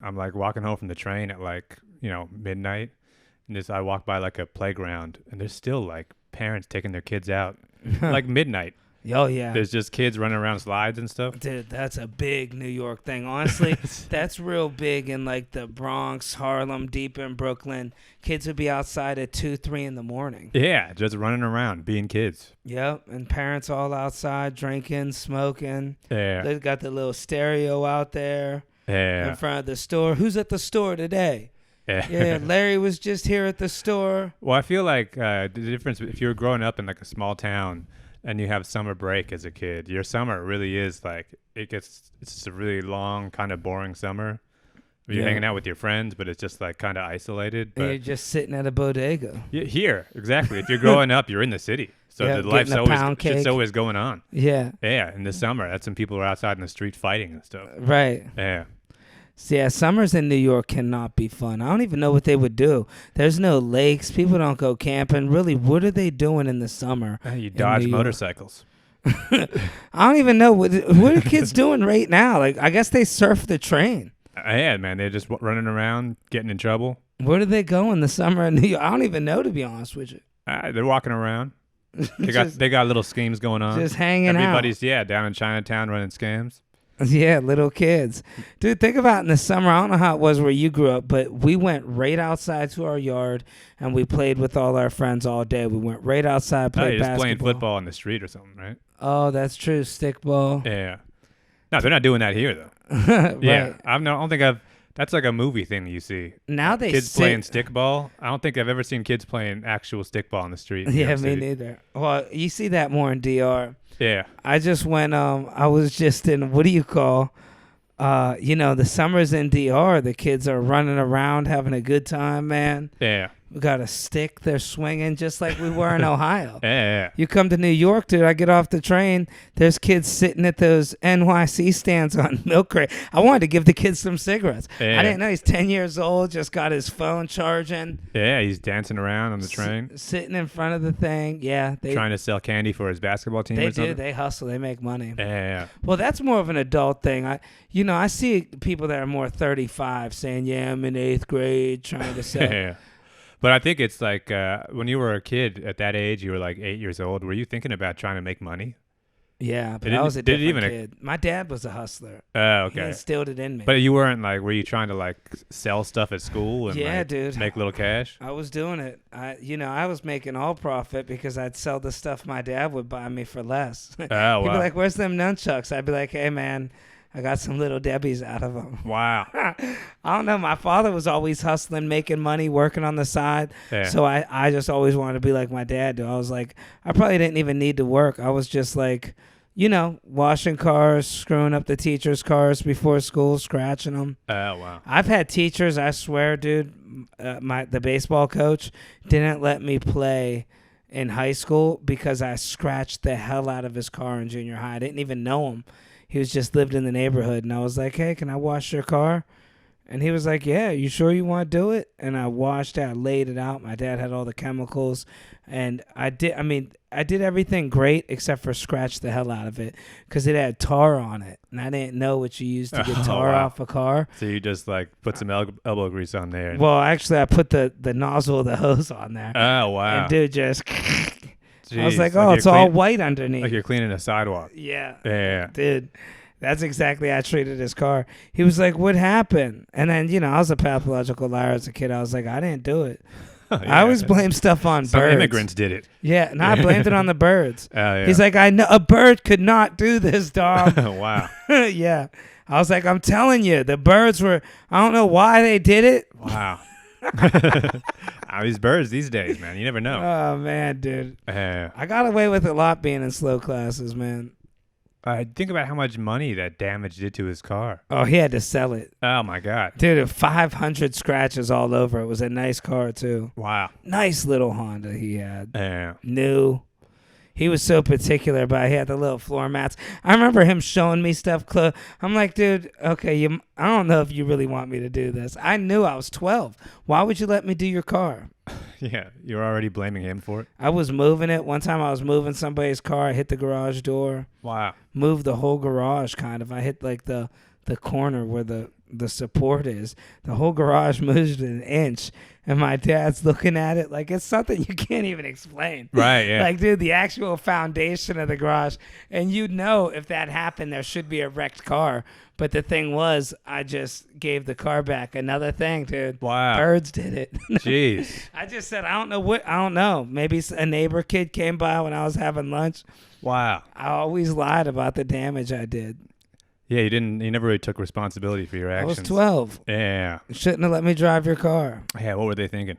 I'm like walking home from the train at like, midnight. And I walk by like a playground and there's still like parents taking their kids out like midnight. Oh, yeah. There's just kids running around slides and stuff. Dude, that's a big New York thing. Honestly, that's real big in like the Bronx, Harlem, deep in Brooklyn. Kids would be outside at 2, 3 in the morning. Yeah, just running around, being kids. Yep, and parents all outside drinking, smoking. Yeah. They got the little stereo out there Yeah. in front of the store. Who's at the store today? Yeah. Yeah, Larry was just here at the store. Well, I feel like the difference, if you're growing up in like a small town and you have summer break as a kid, your summer really is like, it's just a really long, kind of boring summer. You're hanging out with your friends, but it's just like kind of isolated. But You're just sitting at a bodega. here, exactly. If you're growing up, you're in the city. So Yeah, the life's getting a pound shit's cake. always going on. Yeah, Yeah, in the summer, that's when people are outside in the street fighting and stuff. right. Yeah. So yeah, summers in New York cannot be fun. I don't even know what they would do. There's no lakes. People don't go camping. Really, what are they doing in the summer? You dodge New York? motorcycles. I don't even know. What are kids doing right now? Like, I guess they surf the train. Yeah, man, they're just running around, getting in trouble. Where do they go in the summer in New York? I don't even know, to be honest with you. They're walking around. They got little schemes going on. Just hanging Everybody's down in Chinatown running scams. Yeah, little kids. Dude, think about in the summer, I don't know how it was where you grew up, but we went right outside to our yard and we played with all our friends all day. We went right outside, played You're just basketball. playing football in the street or something, right? Oh, that's true. Stickball. Yeah. No, they're not doing that here though. Right. Yeah, I don't think that's like a movie thing that you see. Now they Kids sit. playing stickball. I don't think I've ever seen kids playing actual stickball in the street. in New Yeah, York me City. neither. Well, you see that more in DR. Yeah. I just went, I was just in, what do you call, the summers in DR, the kids are running around having a good time, man. Yeah. We got a stick, they're swinging just like we were in Ohio. Yeah. You come to New York, dude, I get off the train, there's kids sitting at those NYC stands on milk crate. I wanted to give the kids some cigarettes. Yeah. I didn't know he's 10 years old, just got his phone charging. Yeah, he's dancing around on the train, Sitting in front of the thing. Yeah. trying to sell candy for his basketball team They or something. do. They hustle. They make money. Yeah. Well, that's more of an adult thing. I see people that are more 35 saying, "Yeah, I'm in 8th grade trying to sell." Yeah. But I think it's like when you were a kid at that age, you were like 8 years old. Were you thinking about trying to make money? Yeah, but Did I it- was a did it different even- kid. My dad was a hustler. Oh, He okay. instilled it in me. But you weren't like, were you trying to like sell stuff at school and Yeah, like, dude. make little cash? I was doing it. I was making all profit because I'd sell the stuff my dad would buy me for less. Oh, He'd wow. be like, "Where's them nunchucks?" I'd be like, "Hey, man, I got some little Debbies out of them." Wow. I don't know. My father was always hustling, making money, working on the side. Yeah. So I just always wanted to be like my dad do. I was like, I probably didn't even need to work. I was just like, washing cars, screwing up the teachers' cars before school, scratching them. Oh, wow. I've had teachers, I swear, dude, the baseball coach didn't let me play in high school because I scratched the hell out of his car in junior high. I didn't even know him. He was just lived in the neighborhood, and I was like, "Hey, can I wash your car?" And he was like, "Yeah, you sure you want to do it?" And I washed it, I laid it out. My dad had all the chemicals, and I did everything great except for scratch the hell out of it because it had tar on it, and I didn't know what you use to get Oh, tar wow. off a car. So you just like put some elbow grease on there. And, Well, actually, I put the nozzle of the hose on there, oh, wow. and dude just. I was Jeez, like, you're it's all clean- white underneath. Like you're cleaning a sidewalk. Yeah. Yeah. Dude, that's exactly how I treated his car. He was like, "What happened?" And then, I was a pathological liar as a kid. I was like, "I didn't do it." I always blame stuff on Some birds. immigrants did it. Yeah, and I blamed it on the birds. Oh, yeah. He's like, "I know a bird could not do this, dog." Wow. Yeah. I was like, "I'm telling you, the birds were, I don't know why they did it." Wow. These birds these days, man. You never know. Oh, man, dude. Yeah. I got away with a lot being in slow classes, man. Think about how much money that damage did to his car. Oh, he had to sell it. Oh, my God. Dude, 500 scratches all over. It was a nice car, too. Wow. Nice little Honda he had. Yeah. New. He was so particular, but he had the little floor mats. I remember him showing me stuff. I'm like, dude, okay, I don't know if you really want me to do this. I knew I was 12. Why would you let me do your car? Yeah. You're already blaming him for it? I was moving it. One time I was moving somebody's car. I hit the garage door. Wow. Moved the whole garage, kind of. I hit like the corner where the the support is. The whole garage moved an inch, and my dad's looking at it like it's something you can't even explain. Right, yeah. Like, dude, the actual foundation of the garage. And you know if that happened, there should be a wrecked car. But the thing was, I just gave the car back. Another thing, dude. Wow. Birds did it. Jeez. I just said, I don't know. Maybe a neighbor kid came by when I was having lunch. Wow. I always lied about the damage I did. Yeah, you never really took responsibility for your actions. I was 12. Yeah. You shouldn't have let me drive your car. Yeah, what were they thinking?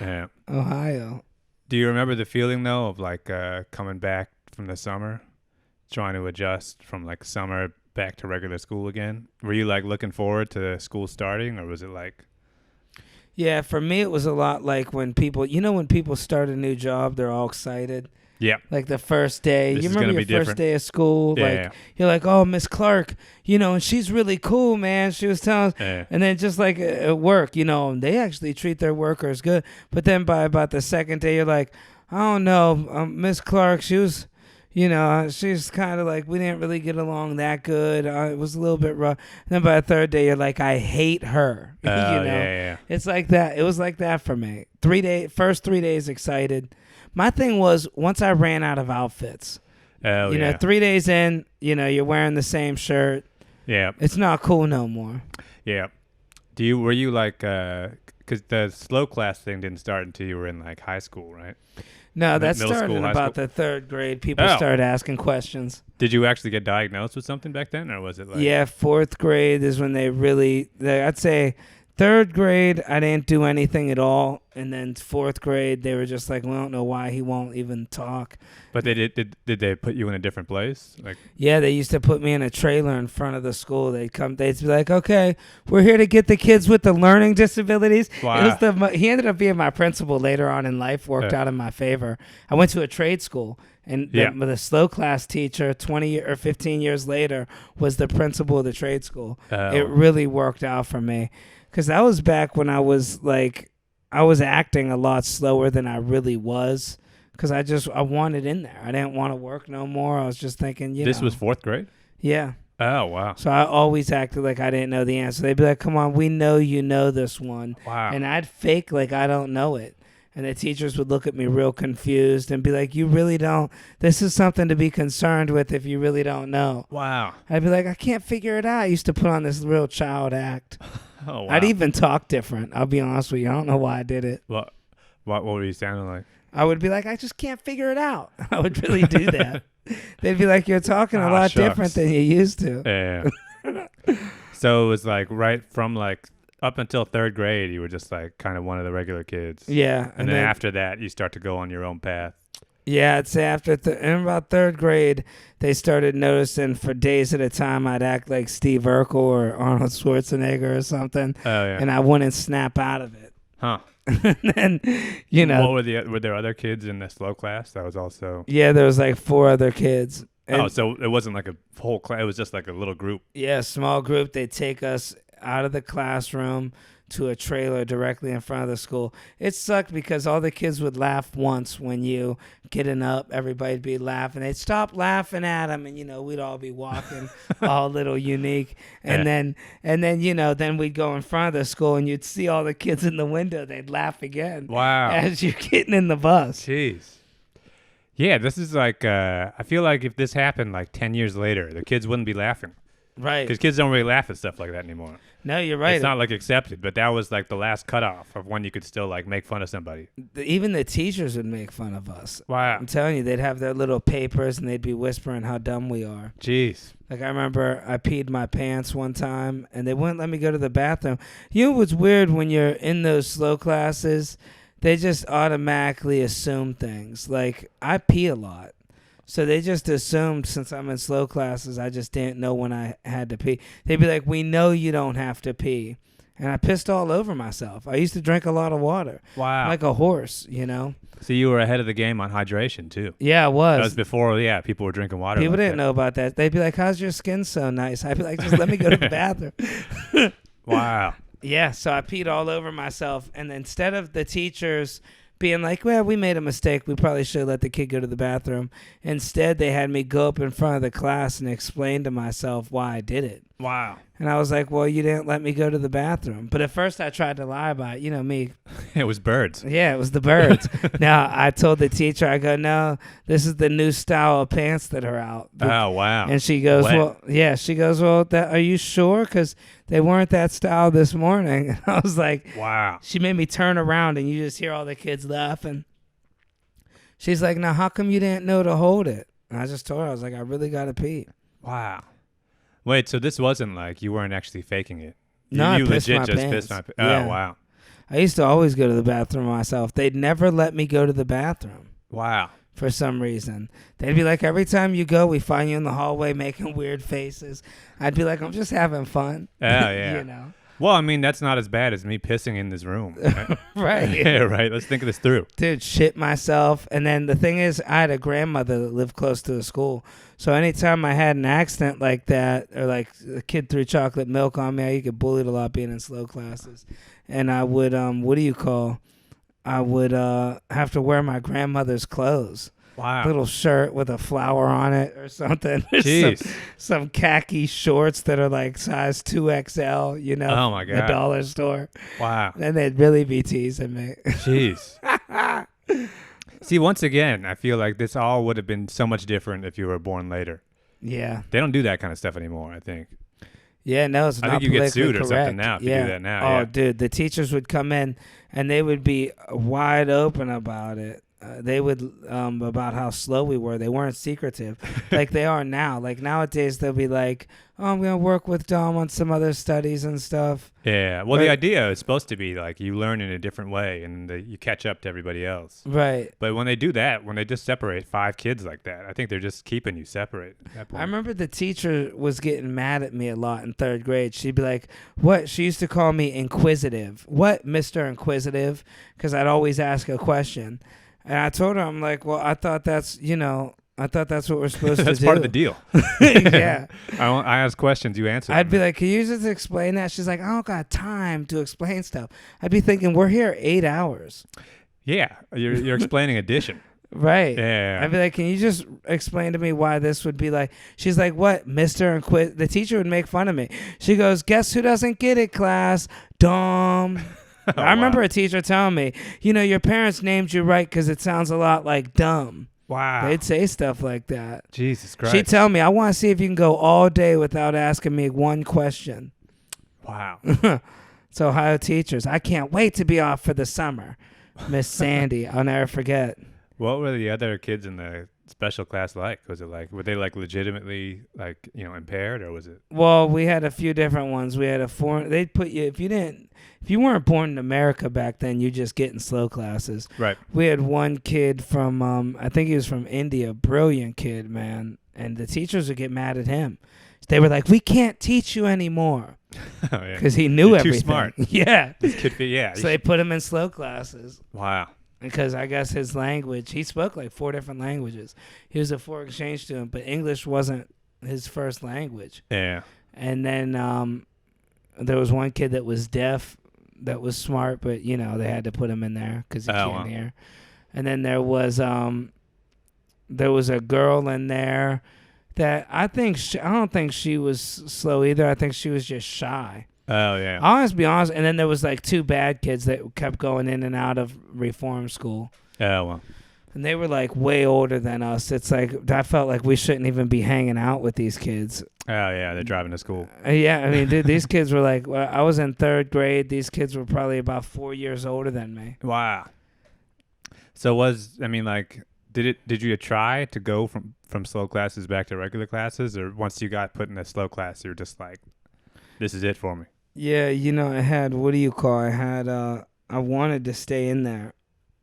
Yeah. Ohio. Do you remember the feeling, though, of like coming back from the summer, trying to adjust from like summer back to regular school again? Were you like looking forward to school starting, or was it like... Yeah, for me, it was a lot like when people start a new job, they're all excited. Yeah. Like the first day. This You is remember gonna your be first different. day of school? Yeah, Like yeah. you're like, oh, Miss Clark, and she's really cool, man. She was telling us. Yeah. And then just like at work, they actually treat their workers good. But then by about the second day, you're like, I don't know, Miss Clark, she was, she's kind of like, we didn't really get along that good. It was a little bit rough. And then by the third day, you're like, I hate her. Yeah. It's like that. It was like that for me. First 3 days excited. My thing was once I ran out of outfits. Oh, yeah. 3 days in, you're wearing the same shirt. Yeah. It's not cool no more. Yeah. Were you like, because the slow class thing didn't start until you were in like high school, right? No, that Middle started school, in high about school? the third grade. People Oh. started asking questions. Did you actually get diagnosed with something back then, or was it like... Yeah, fourth grade is when I'd say third grade, I didn't do anything at all. And then fourth grade, they were just like, we don't know why he won't even talk. But they did they put you in a different place? Like... Yeah, they used to put me in a trailer in front of the school. They'd be like, okay, we're here to get the kids with the learning disabilities. Wow. He ended up being my principal later on in life, worked out in my favor. I went to a trade school, and the slow class teacher 20 or 15 years later was the principal of the trade school. Oh. It really worked out for me because that was back when I was acting a lot slower than I really was. Because I wanted in there. I didn't want to work no more. I was just thinking, This was fourth grade? Yeah. Oh, wow. So I always acted like I didn't know the answer. They'd be like, come on, we know you know this one. Wow. And I'd fake like I don't know it. And the teachers would look at me real confused and be like, you really don't. This is something to be concerned with if you really don't know. Wow. I'd be like, I can't figure it out. I used to put on this real child act. Oh, wow. I'd even talk different. I'll be honest with you. I don't know why I did it. What were you sounding like? I would be like, I just can't figure it out. I would really do that. They'd be like, you're talking a lot different than you used to. Yeah. So it was like right from like up until third grade, you were just like kind of one of the regular kids. Yeah. And then after that, you start to go on your own path. Yeah, I'd say after in about third grade, they started noticing for days at a time I'd act like Steve Urkel or Arnold Schwarzenegger or something. Oh, yeah. And I wouldn't snap out of it. Huh. And then, What were there other kids in the slow class that was also... Yeah, there was like 4 other kids. And so it wasn't like a whole class. It was just like a little group. Yeah, small group. They'd take us out of the classroom to a trailer directly in front of the school. It sucked because all the kids would laugh once when you getting up. Everybody'd be laughing. They'd stop laughing at them, and we'd all be walking all a little unique. And then then we'd go in front of the school, and you'd see all the kids in the window. They'd laugh again. Wow. As you're getting in the bus. Jeez. Yeah, this is like I feel like if this happened like 10 years later, the kids wouldn't be laughing. Right. Because kids don't really laugh at stuff like that anymore. No, you're right. It's not like accepted, but that was like the last cutoff of when you could still like make fun of somebody. Even the teachers would make fun of us. Wow. I'm telling you, they'd have their little papers and they'd be whispering how dumb we are. Jeez. Like I remember I peed my pants one time and they wouldn't let me go to the bathroom. You know what's weird when you're in those slow classes? They just automatically assume things. Like I pee a lot. So they just assumed since I'm in slow classes, I just didn't know when I had to pee. They'd be like, we know you don't have to pee. And I pissed all over myself. I used to drink a lot of water. Wow. Like a horse, So you were ahead of the game on hydration, too. Yeah, I was. That was before, people were drinking water. People like didn't that. know about that. They'd be like, how's your skin so nice? I'd be like, just let me go to the bathroom. Wow. Yeah, so I peed all over myself. And instead of the teachers being like, well, we made a mistake. We probably should have let the kid go to the bathroom. Instead, they had me go up in front of the class and explain to myself why I did it. Wow. And I was like, well, you didn't let me go to the bathroom. But at first I tried to lie about it. You know me. It was birds. Yeah, it was the birds. Now, I told the teacher, I go, no, this is the new style of pants that are out. Oh, wow. And she goes, Wet. well, yeah. She goes, well, are you sure? Because they weren't that style this morning. And I was like, Wow. she made me turn around and you just hear all the kids laughing. She's like, now, how come you didn't know to hold it? And I just told her, I was like, I really got to pee. Wow. Wait, so this wasn't like you weren't actually faking it? No, I you pissed legit my just pants. pissed my pants. Yeah. Oh, wow. I used to always go to the bathroom myself. They'd never let me go to the bathroom Wow. for some reason. They'd be like, every time you go, we find you in the hallway making weird faces. I'd be like, I'm just having fun. Oh, yeah. You know? Well, I mean, that's not as bad as me pissing in this room. Right? Right. Yeah, right. Let's think of this through. Dude, shit myself. And then the thing is, I had a grandmother that lived close to the school. So anytime I had an accident like that, or like a kid threw chocolate milk on me, I get bullied a lot being in slow classes. And I would, I would have to wear my grandmother's clothes. Wow. Little shirt with a flower on it or something. Jeez. some khaki shorts that are like size 2XL, you know, Oh, my the God. dollar store. Wow. And they'd really be teasing me. Jeez. See, once again, I feel like this all would have been so much different if you were born later. Yeah. They don't do that kind of stuff anymore, I think. Yeah, no, it's I not think you get politically sued or correct. something now if you yeah. do that now. Oh, Yeah. dude, the teachers would come in and they would be wide open about it. They would about how slow we were. They weren't secretive like they are now. Like nowadays, they'll be like, "Oh, I'm gonna work with Dom on some other studies and stuff." Yeah. Well, Right. the idea is supposed to be like you learn in a different way and you catch up to everybody else. Right. But when they do that, when they just separate 5 kids like that, I think they're just keeping you separate at that point. I remember the teacher was getting mad at me a lot in 3rd grade. She'd be like, "What?" She used to call me inquisitive. "What, Mr. Inquisitive?" Because I'd always ask a question. And I told her, I'm like, well, I thought that's what we're supposed to do. That's part of the deal. Yeah. I ask questions, you answer. I'd them. be like, can you just explain that? She's like, I don't got time to explain stuff. I'd be thinking, we're here 8 hours. Yeah, you're explaining addition. Right. Yeah. I'd be like, can you just explain to me why this would be like? She's like, what, Mr. Inquis? The teacher would make fun of me. She goes, guess who doesn't get it, class? Dumb. Oh, I remember wow. a teacher telling me, your parents named you right because it sounds a lot like dumb. Wow. They'd say stuff like that. Jesus Christ. She'd tell me, I want to see if you can go all day without asking me one question. Wow. So, Ohio teachers, I can't wait to be off for the summer. Miss Sandy, I'll never forget. What were the other kids in the special class like? Was it like, were they like legitimately like, impaired, or was it? Well, we had a few different ones. We had they'd put you, if you weren't born in America back then, you just get in slow classes. Right. We had one kid from, I think he was from India, brilliant kid, man. And the teachers would get mad at him. They were like, we can't teach you anymore. Oh, yeah. Because he knew You're everything. too smart. Yeah. This kid, yeah. So they put him in slow classes. Wow. Because I guess his language, he spoke like 4 different languages. He was a foreign exchange student, but English wasn't his first language. Yeah. And then there was one kid that was deaf, that was smart, but they had to put him in there because he can't hear. And then there was a girl in there that I don't think she was slow either. I think she was just shy. Oh, yeah. I'll just be honest. And then there was like 2 bad kids that kept going in and out of reform school. Oh, well. And they were like way older than us. It's like I felt like we shouldn't even be hanging out with these kids. Oh, yeah. They're driving to school. Yeah, I mean, dude, these kids were like, well, I was in 3rd grade. These kids were probably about 4 years older than me. Wow. So did you try to go from slow classes back to regular classes, or once you got put in a slow class, you were just like, this is it for me? Yeah, I had, I wanted to stay in there.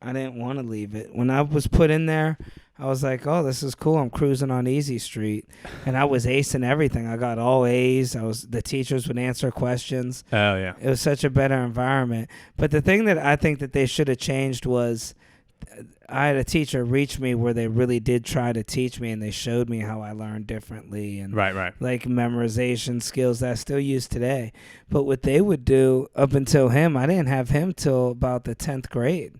I didn't want to leave it. When I was put in there, I was like, oh, this is cool. I'm cruising on Easy Street. And I was acing everything. I got all A's. The teachers would answer questions. Oh, yeah. It was such a better environment. But the thing that I think that they should have changed was I had a teacher reach me where they really did try to teach me, and they showed me how I learned differently, and Right. like memorization skills that I still use today. But what they would do up until him, I didn't have him till about the 10th grade.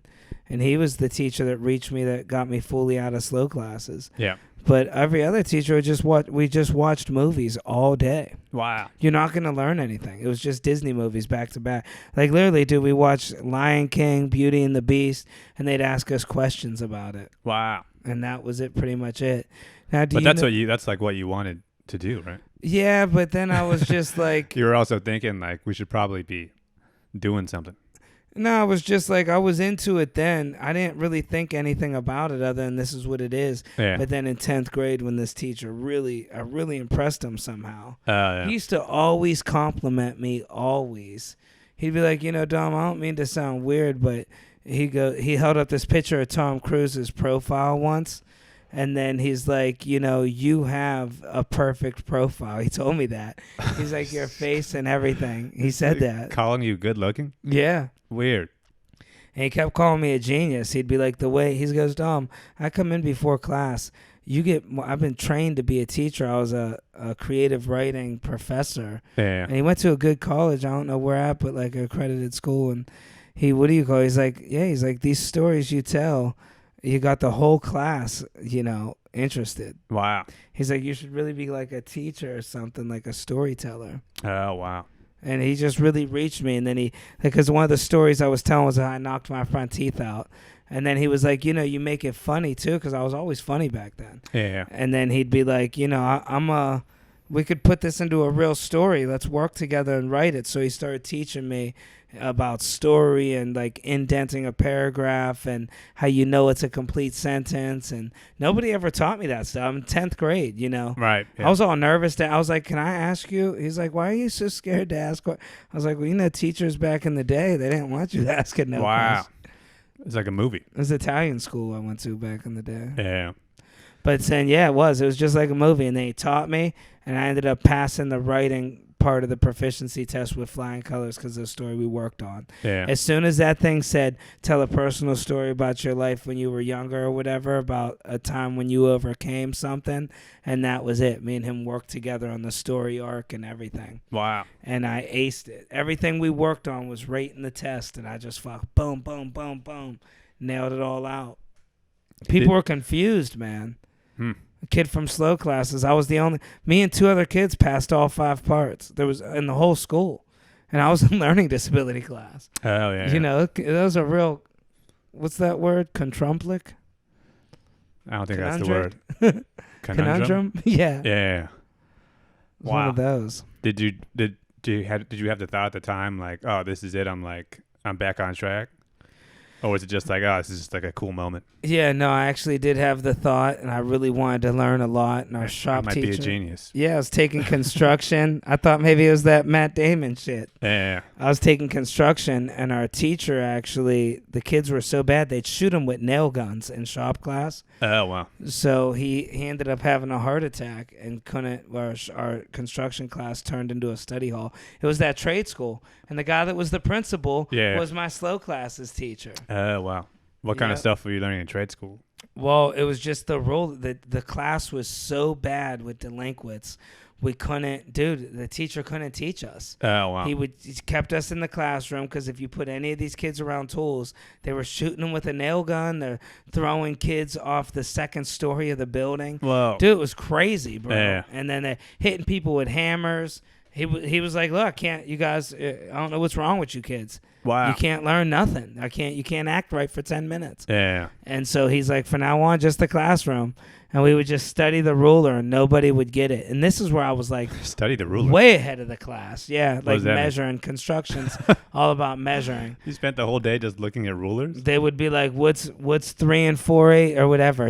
And he was the teacher that reached me, that got me fully out of slow classes. Yeah. But every other teacher we just watched movies all day. Wow. You're not going to learn anything. It was just Disney movies back to back. Like literally, dude, we watched Lion King, Beauty and the Beast, and they'd ask us questions about it. Wow. And that was it, pretty much it. Now, But that's like what you wanted to do, right? Yeah, but then I was just like, You were also thinking like we should probably be doing something. no, I was just like, I was into it then. I didn't really think anything about it other than this is what it is. Yeah. But then in 10th grade, when this teacher I really impressed him somehow. Yeah. He used to always compliment me, always. He'd be like, Dom, I don't mean to sound weird, but he held up this picture of Tom Cruise's profile once. And then he's like, you have a perfect profile. He told me that. He's like, your face and everything. He said that. Calling you good looking? Yeah. Weird. And he kept calling me a genius. He'd be like, he goes, Dom, I come in before class. I've been trained to be a teacher. I was a creative writing professor. Yeah. And he went to a good college. I don't know where at, but like an accredited school. And what do you call it? He's like, these stories you tell, you got the whole class, interested. Wow. He's like, you should really be like a teacher or something, like a storyteller. Oh, wow. And he just really reached me. And then because one of the stories I was telling was how I knocked my front teeth out. And then he was like, you make it funny too, because I was always funny back then. Yeah. And then he'd be like, we could put this into a real story. Let's work together and write it. So he started teaching me about story and like indenting a paragraph and how it's a complete sentence. And nobody ever taught me that stuff. I'm in 10th grade, Right. Yeah. I was all nervous. I was like, can I ask you? He's like, why are you so scared to ask? I was like, well, teachers back in the day, they didn't want you to ask it. No wow. question. It's like a movie. It was Italian school I went to back in the day. Yeah. But saying, yeah, it was just like a movie. And then he taught me, and I ended up passing the writing part of the proficiency test with flying colors because of the story we worked on. Yeah. As soon as that thing said, tell a personal story about your life when you were younger or whatever, about a time when you overcame something, and that was it. Me and him worked together on the story arc and everything. Wow. And I aced it. Everything we worked on was right in the test, and I just boom, boom, boom, boom, nailed it all out. People were confused, man. A kid from slow classes. I was me and two other kids passed all 5 parts. There was in the whole school. And I was in learning disability class. Oh, yeah. Those are real, what's that word? Contrumplic? I don't think that's the word. Conundrum? Yeah. Yeah. Wow. One of those. Did you have the thought at the time like, oh, this is it? I'm back on track? Or was it just like, oh, this is just like a cool moment? Yeah, no, I actually did have the thought, and I really wanted to learn a lot. And our shop teacher, might be a genius. Yeah, I was taking construction. I thought maybe it was that Matt Damon shit. Yeah. I was taking construction, and our teacher actually, the kids were so bad they'd shoot them with nail guns in shop class. Oh, wow. So he ended up having a heart attack and couldn't. Our construction class turned into a study hall. It was that trade school, and the guy that was the principal was my slow classes teacher. Oh, wow. What kind of stuff were you learning in trade school? Well, it was just the rule that the class was so bad with delinquents. We couldn't, the teacher couldn't teach us. Oh, wow. He kept us in the classroom because if you put any of these kids around tools, they were shooting them with a nail gun. They're throwing kids off the 2nd story of the building. Whoa. Dude, it was crazy, bro. Yeah. And then they're hitting people with hammers. He was like, look, you guys, I don't know what's wrong with you kids. Wow. You can't learn nothing. You can't act right for 10 minutes. Yeah. And so he's like, for now on, just the classroom. And we would just study the ruler and nobody would get it. And this is where I was like, study the ruler? Way ahead of the class. Yeah, what like measuring. Construction's all about measuring. You spent the whole day just looking at rulers? They would be like, what's 3 and 4/8 or whatever,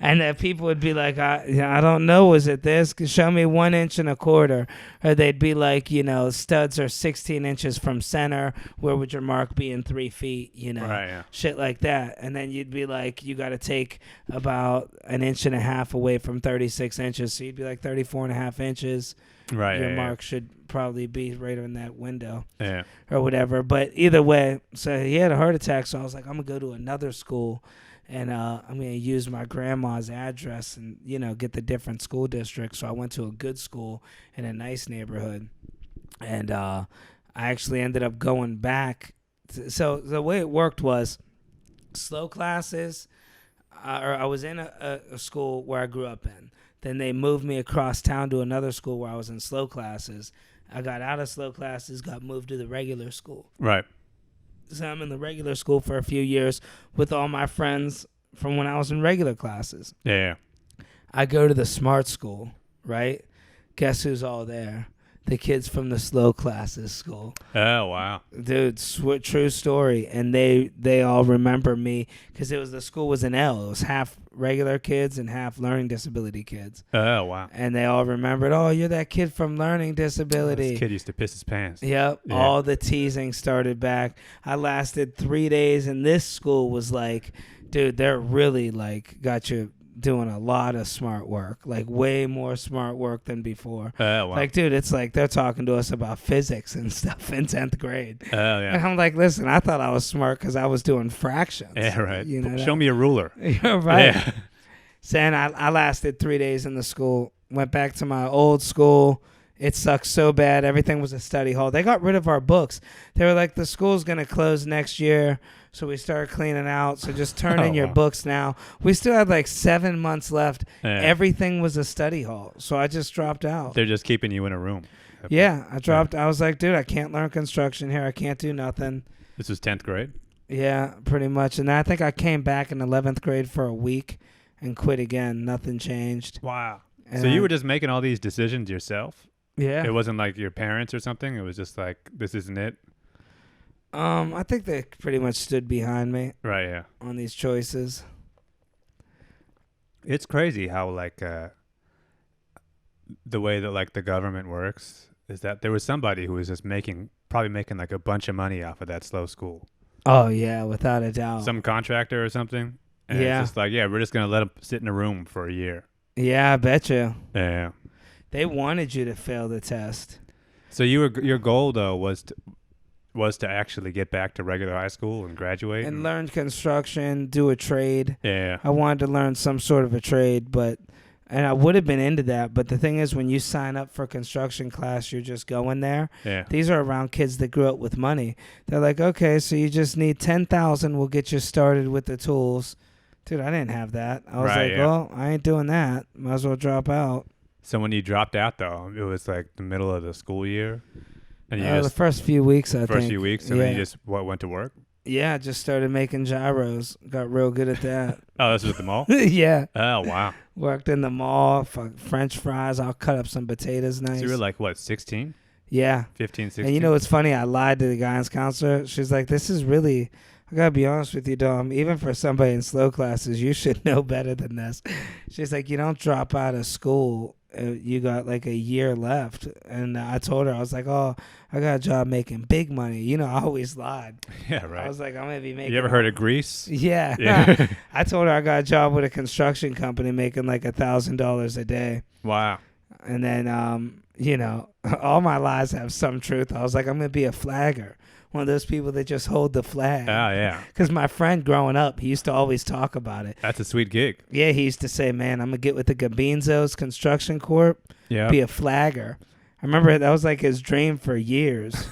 And then people would be like, I don't know, was it this? Show me 1 inch and a quarter. Or they'd be like, studs are 16 inches from center. Where would your mark be in 3 feet? Right, yeah. Shit like that. And then you'd be like, you got to take about an inch and a half away from 36 inches. So you'd be like 34 and a half inches. Right. Your mark should probably be right in that window. Yeah. Or whatever. But either way, so he had a heart attack. So I was like, I'm going to go to another school. And I'm going to use my grandma's address and, get the different school districts. So I went to a good school in a nice neighborhood. And I actually ended up going back. So the way it worked was slow classes. I was in a school where I grew up in. Then they moved me across town to another school where I was in slow classes. I got out of slow classes, got moved to the regular school. Right. So I'm in the regular school for a few years with all my friends from when I was in regular classes. Yeah. I go to the smart school, right? Guess who's all there? The kids from the slow classes school. Oh, wow. Dude, true story. And they all remember me because the school was an L. It was half regular kids and half learning disability kids. Oh, wow. And they all remembered, oh, you're that kid from learning disability. This kid used to piss his pants. Yep. Yeah. All the teasing started back. I lasted 3 days, and this school was like, dude, they're really like got you doing a lot of smart work, like way more smart work than before. Oh, wow. Like, dude, it's like they're talking to us about physics and stuff in 10th grade. Oh, yeah. And I'm like, listen, I thought I was smart because I was doing fractions. Yeah, right. You know Show me a ruler. You're right. Yeah. Saying I lasted 3 days in the school, went back to my old school. It sucked so bad. Everything was a study hall. They got rid of our books. They were like, the school's going to close next year. So we started cleaning out. So just turn in your books now. We still had like 7 months left. Yeah. Everything was a study hall. So I just dropped out. They're just keeping you in a room. Yeah, I dropped. I was like, dude, I can't learn construction here. I can't do nothing. This was 10th grade? Yeah, pretty much. And I think I came back in 11th grade for a week and quit again. Nothing changed. Wow. And so you were just making all these decisions yourself? Yeah. It wasn't like your parents or something? It was just like, this isn't it? I think they pretty much stood behind me. Right, yeah. On these choices. It's crazy how, like, the way that, like, the government works is that there was somebody who was just probably making, like, a bunch of money off of that slow school. Oh, yeah, without a doubt. Some contractor or something. And it's just like, yeah, we're just going to let them sit in a room for a year. Yeah, I bet you. Yeah. They wanted you to fail the test. So your goal, though, was to actually get back to regular high school and graduate? And learn construction, do a trade. Yeah. I wanted to learn some sort of a trade, and I would have been into that. But the thing is, when you sign up for construction class, you're just going there. Yeah. These are around kids that grew up with money. They're like, okay, so you just need $10,000. We'll get you started with the tools. Dude, I didn't have that. I was well, I ain't doing that. Might as well drop out. So when you dropped out, though, it was like the middle of the school year? And The first few weeks, I think. First few weeks? And then you just went to work? Yeah, I just started making gyros. Got real good at that. Oh, this was at the mall? Yeah. Oh, wow. Worked in the mall, French fries. I'll cut up some potatoes nice. So you were like, what, 16? Yeah. 15, 16? And you know what's funny? I lied to the guidance counselor. She's like, this is really... I gotta be honest with you, Dom. Even for somebody in slow classes, you should know better than this. She's like, you don't drop out of school. You got like a year left. And I told her, I was like, oh, I got a job making big money. You know, I always lied. Yeah, right. I was like, I'm gonna be making. You ever heard of Greece? Yeah. I told her I got a job with a construction company making like $1,000 a day. Wow. And then, you know, all my lies have some truth. I was like, I'm gonna be a flagger. One of those people that just hold the flag. Oh, yeah. Because my friend growing up, he used to always talk about it. That's a sweet gig. Yeah, he used to say, man, I'm going to get with the Gabinzos Construction Corp, be a flagger. I remember that was like his dream for years.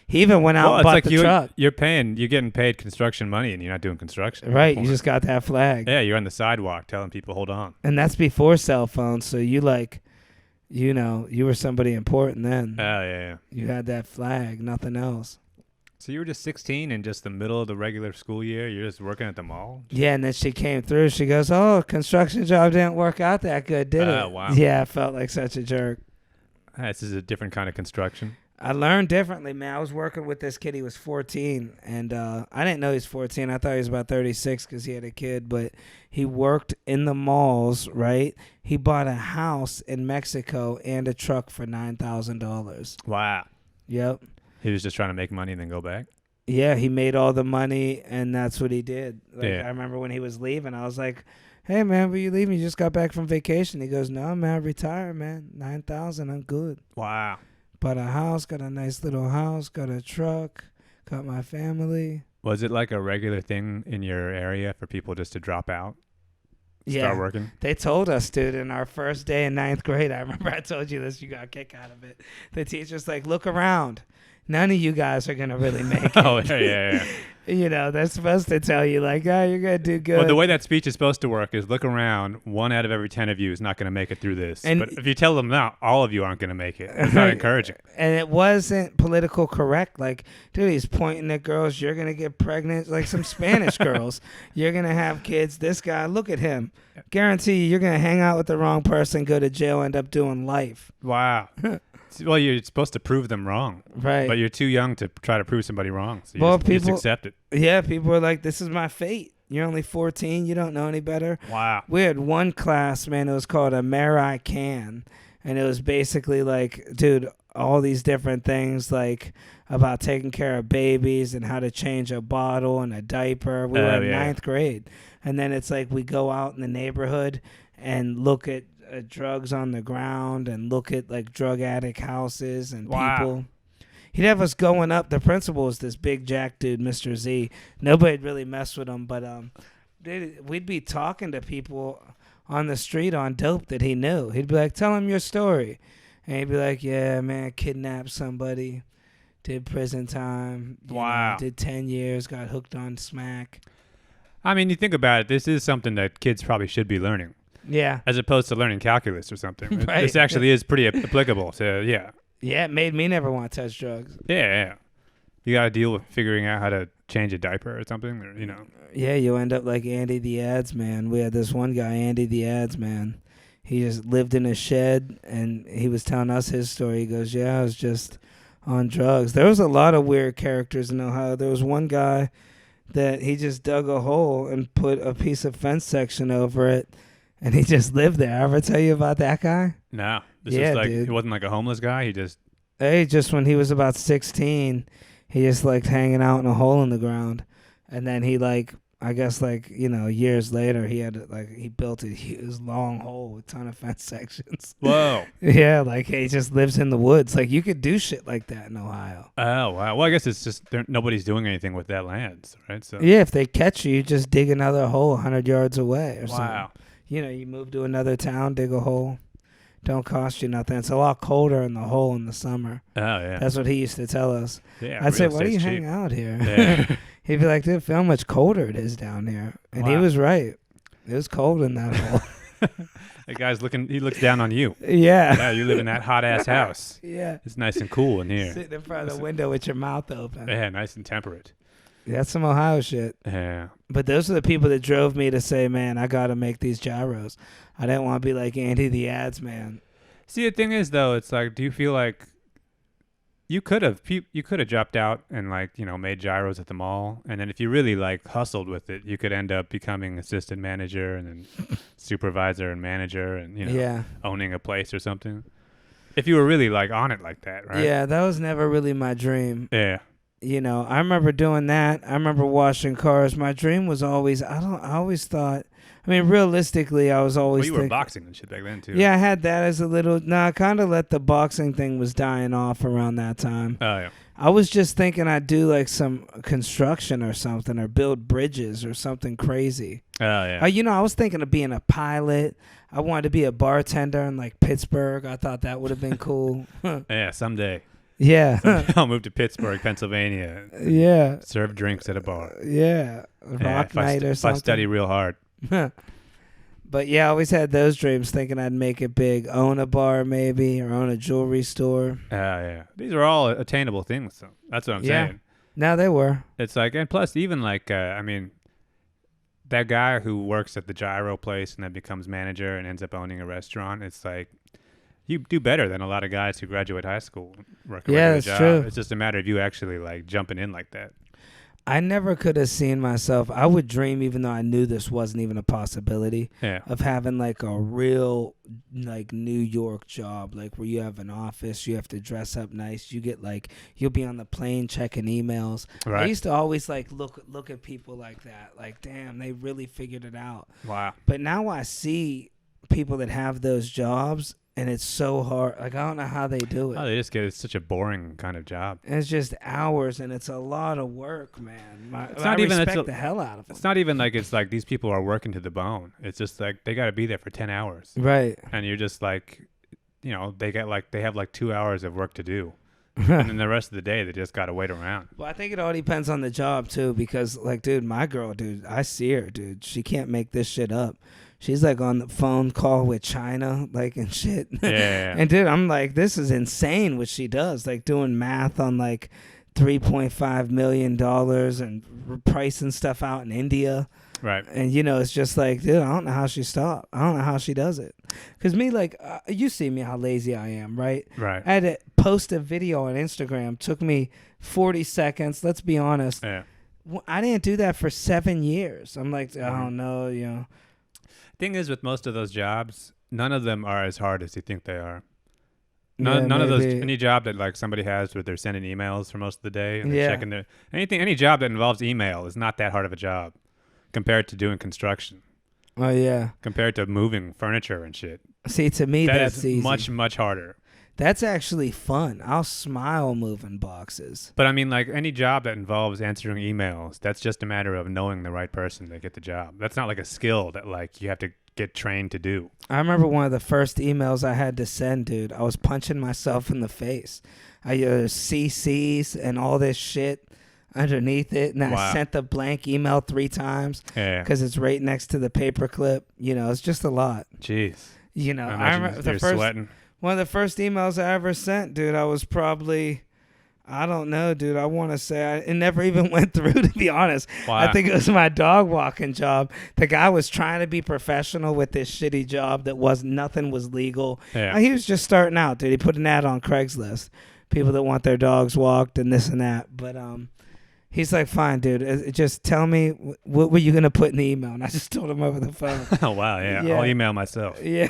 He even went out and bought the truck. You're getting paid construction money and you're not doing construction. Right, you just got that flag. Yeah, you're on the sidewalk telling people, hold on. And that's before cell phones, so you like, you know, you were somebody important then. Oh, yeah. You had that flag, nothing else. So you were just 16 in just the middle of the regular school year? You're just working at the mall? Yeah, and then she came through. She goes, oh, construction job didn't work out that good, did it? Oh, wow. Yeah, I felt like such a jerk. This is a different kind of construction. I learned differently, man. I was working with this kid. He was 14, and I didn't know he was 14. I thought he was about 36 because he had a kid, but he worked in the malls, right? He bought a house in Mexico and a truck for $9,000. Wow. Yep. He was just trying to make money and then go back? Yeah, he made all the money, and that's what he did. Like, yeah. I remember when he was leaving, I was like, hey, man, where you leaving? You just got back from vacation. He goes, no, man, retired, man. $9,000, I'm good. Wow. Bought a house, got a nice little house, got a truck, got my family. Was it like a regular thing in your area for people just to drop out? Start working? They told us, dude, in our first day in 9th grade. I remember I told you this. You got a kick out of it. The teacher's like, look around. None of you guys are going to really make it. Oh, yeah. You know, they're supposed to tell you like, oh, you're gonna do good. Well, the way that speech is supposed to work is look around. 1 out of every 10 of you is not going to make it through this. And but if you tell them now, all of you aren't going to make it. It's not encouraging. And it wasn't political correct. Like, dude, he's pointing at girls. You're gonna get pregnant, like some Spanish girls. You're gonna have kids. This guy, look at him. Guarantee you're gonna hang out with the wrong person, go to jail, end up doing life. Wow. Well, you're supposed to prove them wrong. Right. But you're too young to try to prove somebody wrong. So you just accept it. Yeah, people are like, this is my fate. You're only 14. You don't know any better. Wow. We had one class, man, it was called a Mayor I Can. And it was basically like, dude, all these different things like about taking care of babies and how to change a bottle and a diaper. We were in ninth grade. And then it's like we go out in the neighborhood and look at drugs on the ground and look at like drug addict houses and people. He'd have us going up. The principal was this big jack dude, Mr. Z. Nobody'd really mess with him, but we'd be talking to people on the street on dope that he knew. He'd be like, tell him your story. And he'd be like, yeah, man, kidnapped somebody, did prison time. Wow. Did 10 years, got hooked on smack. I mean, you think about it, this is something that kids probably should be learning. Yeah. As opposed to learning calculus or something. Right. This actually is pretty applicable. So, yeah. Yeah, it made me never want to touch drugs. Yeah. You got to deal with figuring out how to change a diaper or something, or, you know. Yeah, you end up like Andy the Ads Man. We had this one guy, Andy the Ads Man. He just lived in a shed, and he was telling us his story. He goes, yeah, I was just on drugs. There was a lot of weird characters in Ohio. There was one guy that he just dug a hole and put a piece of fence section over it, and he just lived there. I ever tell you about that guy? No. This Yeah, is like, dude. he wasn't like a homeless guy. He just... Hey, just when he was about 16, he just liked hanging out in a hole in the ground. And then he I guess years later, he built a huge long hole with a ton of fence sections. Whoa. Yeah, he just lives in the woods. Like, you could do shit like that in Ohio. Oh, wow. Well, I guess it's just nobody's doing anything with that land, right? So Yeah, if they catch you, you just dig another hole 100 yards away or something. wow. You move to another town, dig a hole. Don't cost you nothing. It's a lot colder in the hole in the summer. Oh, yeah. That's what he used to tell us. Yeah. I'd say, real why do you estate's cheap. hang out here? Yeah. He'd be like, dude, feel how much colder it is down here. And he Wow. was right. It was cold in that hole. That guy's he looks down on you. Yeah. Yeah, you live in that hot-ass house. Yeah. It's nice and cool in here. Sitting in front of the window with your mouth open. Yeah, nice and temperate. That's some Ohio shit. Yeah. But those are the people that drove me to say, man, I got to make these gyros. I didn't want to be like Andy the Ads Man. See, the thing is, though, it's like, do you feel like you could have dropped out and made gyros at the mall, and then if you really hustled with it, you could end up becoming assistant manager and then supervisor and manager and Yeah. owning a place or something. If you were really on it like that, right? Yeah, that was never really my dream. Yeah. I remember doing that. I remember washing cars. My dream was always, I always thought, realistically, I was always Well, you were thinking, boxing and shit back then too. yeah, I had that as a little, I kind of let the boxing thing was dying off around that time. Oh yeah. I was just thinking I'd do some construction or something or build bridges or something crazy. Oh yeah. I was thinking of being a pilot. I wanted to be a bartender in Pittsburgh. I thought that would have been cool. Yeah, someday. Yeah. Someday I'll move to Pittsburgh, Pennsylvania. Yeah. Serve drinks at a bar. Yeah. Rock night or If I something. study real hard. But yeah, I always had those dreams, thinking I'd make it big. Own a bar maybe, or own a jewelry store. Yeah. These are all attainable things. So that's what I'm saying. No, they were. It's and plus even that guy who works at the gyro place and then becomes manager and ends up owning a restaurant, it's you do better than a lot of guys who graduate high school working a that's job. true. It's just a matter of you actually jumping in like that. I never could have seen myself. I would dream, even though I knew this wasn't even a possibility, Yeah. of having a real New York job, where you have an office, you have to dress up nice, you get you'll be on the plane checking emails. Right. I used to always look at people like that, damn, they really figured it out. Wow. But now I see people that have those jobs, and it's so hard. I don't know how they do it. Oh, they just get it's such a boring kind of job. And it's just hours, and it's a lot of work, man. It's I not even respect the hell out of them. It's not even it's these people are working to the bone. It's just they got to be there for 10 hours. Right. And you're just they get they have 2 hours of work to do. and then the rest of the day they just gotta wait around. Well, I think it all depends on the job too, because like, dude, my girl, dude, I see her, dude. She can't make this shit up. She's like on the phone call with China, like and shit. Yeah. And dude, I'm like, this is insane what she does. Like doing math on like $3.5 million and pricing stuff out in India. Right. And it's just like, dude, I don't know how she stopped. I don't know how she does it. Cause me, like, you see me how lazy I am, right? Right. I had to post a video on Instagram. Took me 40 seconds. Let's be honest. Yeah. I didn't do that for 7 years. I'm like, oh no, Thing is, with most of those jobs, none of them are as hard as you think they are. Yeah, None of those, maybe. any job that like somebody has where they're sending emails for most of the day and they're Yeah. checking any job that involves email is not that hard of a job compared to doing construction, Oh yeah. compared to moving furniture and shit. See, to me, That that's is easy. much harder. That's actually fun. I'll smile moving boxes. But I mean, like any job that involves answering emails, that's just a matter of knowing the right person to get the job. That's not like a skill that like you have to get trained to do. I remember one of the first emails I had to send, dude. I was punching myself in the face. I used CCs and all this shit underneath it, and I Wow. sent the blank email 3 times Yeah. because it's right next to the paperclip. It's just a lot. Jeez. I imagine remember you're the sweating. one of the first emails I ever sent, dude. I was probably, I don't know, dude. I want to say it never even went through, to be honest. Wow. I think it was my dog walking job. The guy was trying to be professional with this shitty job that nothing was legal. Yeah. He was just starting out, dude. He put an ad on Craigslist, people that want their dogs walked and this and that. But he's like, fine, dude. Just tell me what were you gonna put in the email, and I just told him over the phone. Oh wow, yeah. Yeah. I'll email myself. Yeah.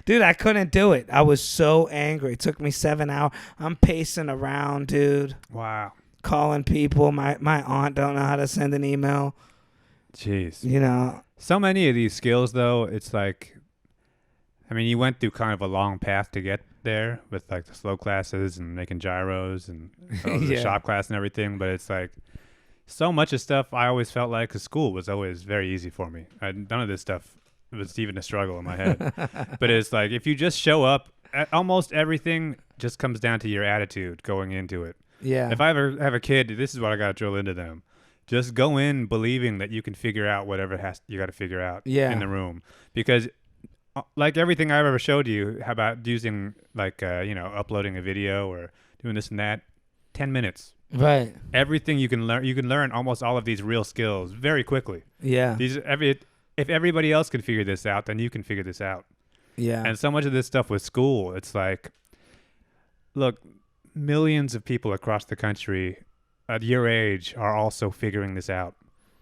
Dude, I couldn't do it. I was so angry. It took me 7 hours. I'm pacing around, dude, Wow. calling people. My aunt don't know how to send an email. Jeez. So many of these skills, though, it's like, I mean, you went through kind of a long path to get there with like the slow classes and making gyros and the Yeah. shop class and everything. But it's like so much of stuff I always felt like, because school was always very easy for me. None of this stuff was even a struggle in my head. But it's like, if you just show up, almost everything just comes down to your attitude going into it. Yeah. If I ever have a kid, this is what I got to drill into them. Just go in believing that you can figure out whatever you got to figure out in the room. Because like everything I've ever showed you, how about using like, uploading a video or doing this and that, 10 minutes. Right. Everything you can learn almost all of these real skills very quickly. Yeah. If everybody else can figure this out, then you can figure this out. Yeah. And so much of this stuff with school, it's like, look, millions of people across the country at your age are also figuring this out.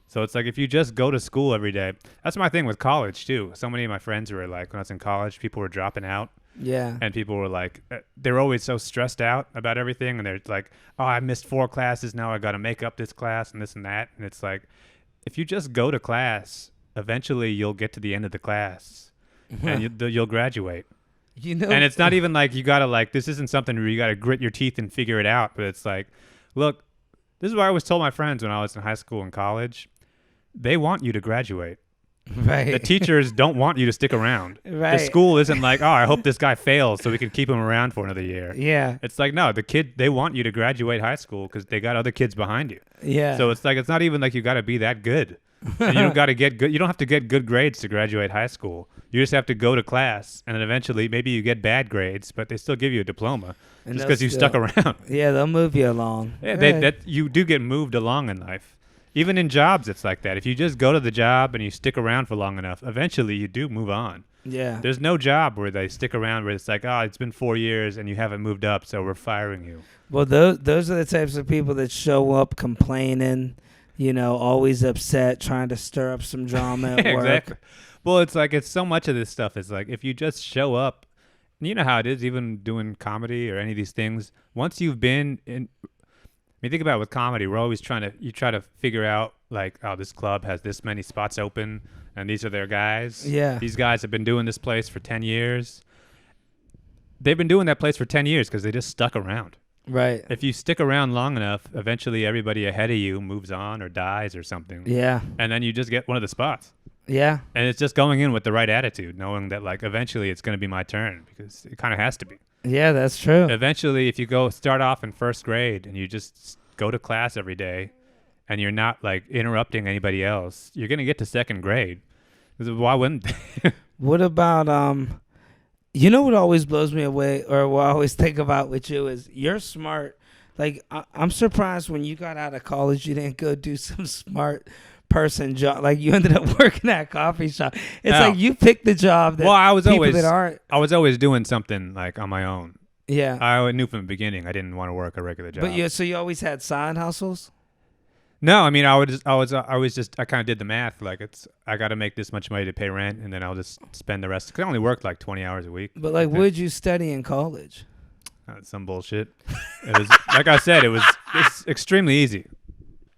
So it's like, if you just go to school every day, that's my thing with college too. So many of my friends were like, when I was in college, people were dropping out. Yeah. And people were like, they're always so stressed out about everything. And they're like, oh, I missed 4 classes. Now I got to make up this class and this and that. And it's like, if you just go to class, eventually you'll get to the end of the class and you'll graduate. And it's not even like you got to like, this isn't something where you got to grit your teeth and figure it out. But it's like, look, this is what I always told my friends when I was in high school and college. They want you to graduate. Right. The teachers don't want you to stick around. Right. The school isn't like, oh, I hope this guy fails so we can keep him around for another year. Yeah. It's like, no, they want you to graduate high school because they got other kids behind you. Yeah. So it's like, it's not even like you got to be that good. And you don't got to get good. You don't have to get good grades to graduate high school. You just have to go to class, and then eventually maybe you get bad grades, but they still give you a diploma And just they'll because you stuck around. Yeah, they'll move you along. Yeah, Right. that you do get moved along in life. Even in jobs, it's like that. If you just go to the job and you stick around for long enough, eventually you do move on. Yeah. There's no job where they stick around where it's like, oh, it's been 4 years and you haven't moved up, so we're firing you. Well, those are the types of people that show up complaining, always upset, trying to stir up some drama at work. Exactly. Well, it's like, it's so much of this stuff. It's like, if you just show up, and you know how it is, even doing comedy or any of these things, once you've been in, I mean, think about it with comedy. We're always try to figure out like, oh, this club has this many spots open and these are their guys. Yeah. These guys have been doing this place for 10 years. They've been doing that place for 10 years because they just stuck around. Right. If you stick around long enough, eventually everybody ahead of you moves on or dies or something. Yeah. And then you just get one of the spots. Yeah. And it's just going in with the right attitude, knowing that like eventually it's going to be my turn because it kind of has to be. Yeah, that's true. Eventually, if you start off in first grade and you just go to class every day and you're not like interrupting anybody else, you're going to get to second grade. Why wouldn't they? What about you know what always blows me away, or what I always think about with you is you're smart. Like I'm surprised when you got out of college, you didn't go do some smart person job. Like you ended up working at a coffee shop. It's like you picked the job that I was always doing something like on my own. Yeah, I knew from the beginning I didn't want to work a regular job. But so you always had side hustles? No, I mean I kind of did the math. Like I got to make this much money to pay rent, and then I'll just spend the rest. Cause I only worked like 20 hours a week. But like, what did you study in college? Some bullshit. It was like I said, it's extremely easy.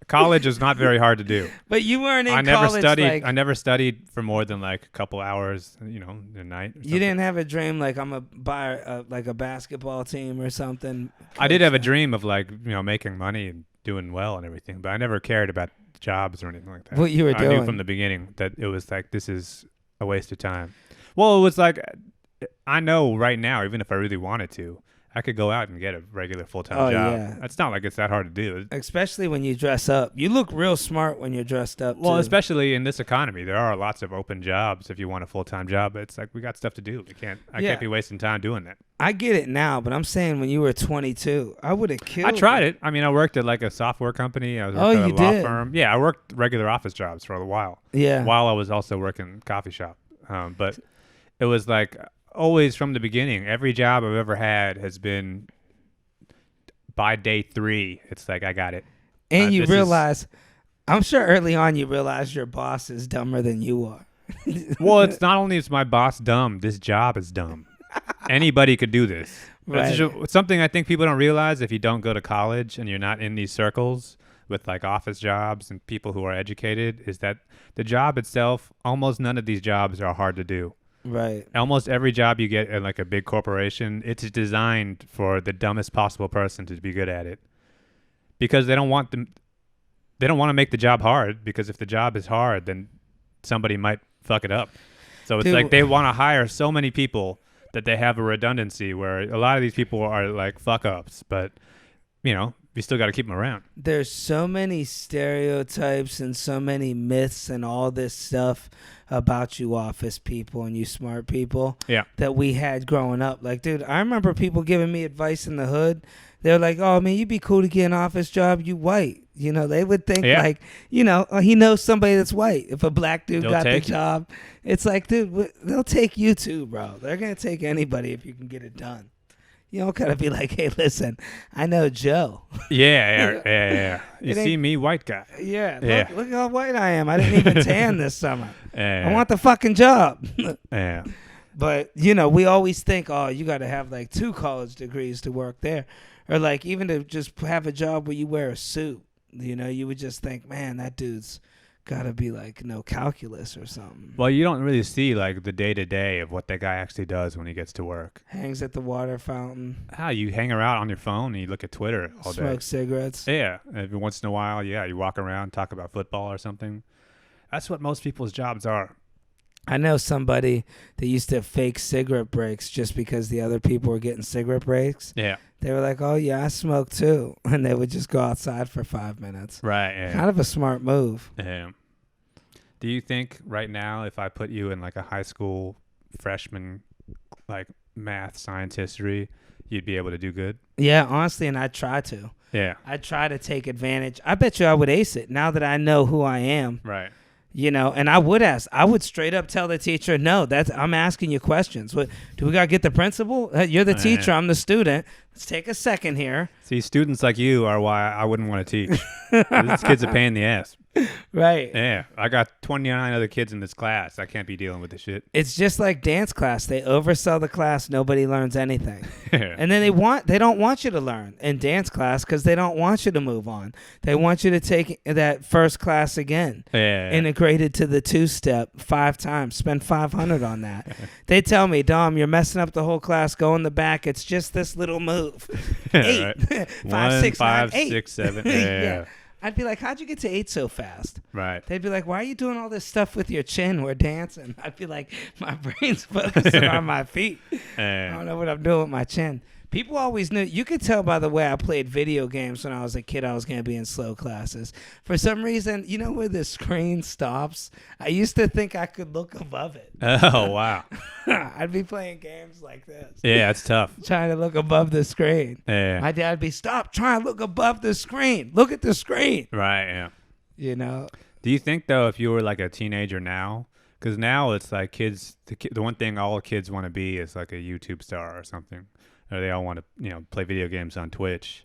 College is not very hard to do. But you weren't in college. Like, I never studied for more than like a couple hours, a night. You didn't have a dream like I'm gonna buy like a basketball team or something. I did have a dream of like making money and doing well and everything, but I never cared about jobs or anything like that. What you were doing? I knew from the beginning that it was like this is a waste of time. Well, it was like I know right now, even if I really wanted to, I could go out and get a regular full-time job. Yeah. It's not like it's that hard to do. Especially when you dress up. You look real smart when you're dressed up, well, too. Especially in this economy. There are lots of open jobs if you want a full-time job. But it's like we got stuff to do. I can't be wasting time doing that. I get it now, but I'm saying when you were 22, I would have killed I tried it. I mean, I worked at like a software company. I was working at a law firm. Yeah, I worked regular office jobs for a while. Yeah. While I was also working coffee shop. But it was like always from the beginning, every job I've ever had has been... By day 3, it's like, I got it. And you realize, I'm sure early on you realize your boss is dumber than you are. Well, it's not only is my boss dumb, this job is dumb. Anybody could do this. Right. It's something I think people don't realize if you don't go to college and you're not in these circles with like office jobs and people who are educated, is that the job itself, almost none of these jobs are hard to do. Right. Almost every job you get in like a big corporation, it's designed for the dumbest possible person to be good at it, because they don't want to make the job hard, because if the job is hard, then somebody might fuck it up. So it's like they want to hire so many people that they have a redundancy where a lot of these people are like fuck ups, but you still got to keep them around. There's so many stereotypes and so many myths and all this stuff about you office people and you smart people that we had growing up. Like, dude, I remember people giving me advice in the hood. They're like, oh, man, you'd be cool to get an office job. You white. They would think like, he knows somebody that's white. If a black dude got the job, it's like, dude, they'll take you too, bro. They're going to take anybody if you can get it done. You don't gotta be like, hey, listen, I know Joe. Yeah. You see me, white guy. Yeah. Look how white I am. I didn't even tan this summer. I want the fucking job. Yeah. But, we always think, oh, you got to have like 2 college degrees to work there. Or like even to just have a job where you wear a suit. You would just think, man, that dude's got to be like calculus or something. Well, you don't really see like the day-to-day of what that guy actually does when he gets to work. Hangs at the water fountain. You hang around on your phone and you look at Twitter all day. Smoke cigarettes. Yeah. Every once in a while, you walk around, talk about football or something. That's what most people's jobs are. I know somebody that used to fake cigarette breaks just because the other people were getting cigarette breaks. Yeah. They were like, oh, yeah, I smoke too. And they would just go outside for 5 minutes. Right. Yeah. Kind of a smart move. Yeah. Do you think right now if I put you in like a high school freshman like math, science, history, you'd be able to do good? Yeah, honestly, and I'd try to. Yeah. I'd try to take advantage. I bet you I would ace it now that I know who I am. Right. And I would ask. I would straight up tell the teacher, no, I'm asking you questions. What, do we got to get the principal? You're the teacher. I'm the student. Let's take a second here. See, students like you are why I wouldn't want to teach. This kid's a pain in the ass. Right. Yeah. I got 29 other kids in this class. I can't be dealing with this shit. It's just like dance class. They oversell the class. Nobody learns anything. And then they don't want you to learn in dance class because they don't want you to move on. They want you to take that first class again. Yeah. Integrated to the 2-step 5 times. Spend $500 on that. They tell me, Dom, you're messing up the whole class. Go in the back. It's just this little move. 8. 5, 6, 9, 8. 6, 7. Yeah. I'd be like, how'd you get to 8 so fast? Right. They'd be like, why are you doing all this stuff with your chin? We're dancing. I'd be like, my brain's focusing on my feet. I don't know what I'm doing with my chin. People always knew. You could tell by the way I played video games when I was a kid I was going to be in slow classes. For some reason, you know where the screen stops? I used to think I could look above it. Oh, wow. I'd be playing games like this. Yeah, it's tough. Trying to look above the screen. Yeah. My dad would be, stop trying to look above the screen. Look at the screen. Right, yeah. You know? Do you think, though, if you were like a teenager now, because now it's like kids, the one thing all kids want to be is like a YouTube star or something. Or they all want to, play video games on Twitch.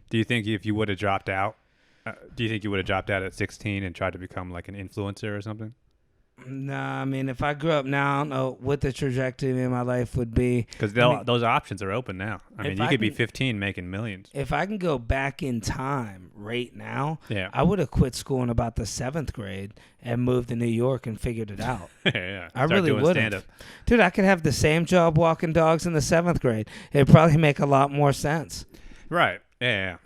Do you think if you would have dropped out, at 16 and tried to become like an influencer or something? Nah, I mean, if I grew up now, I don't know what the trajectory of my life would be. Because those options are open now. I mean, you could be 15 making millions. If I can go back in time right now, yeah. I would have quit school in about the 7th grade and moved to New York and figured it out. Yeah. I really would have. Dude, I could have the same job walking dogs in the 7th grade. It'd probably make a lot more sense. Right. Yeah.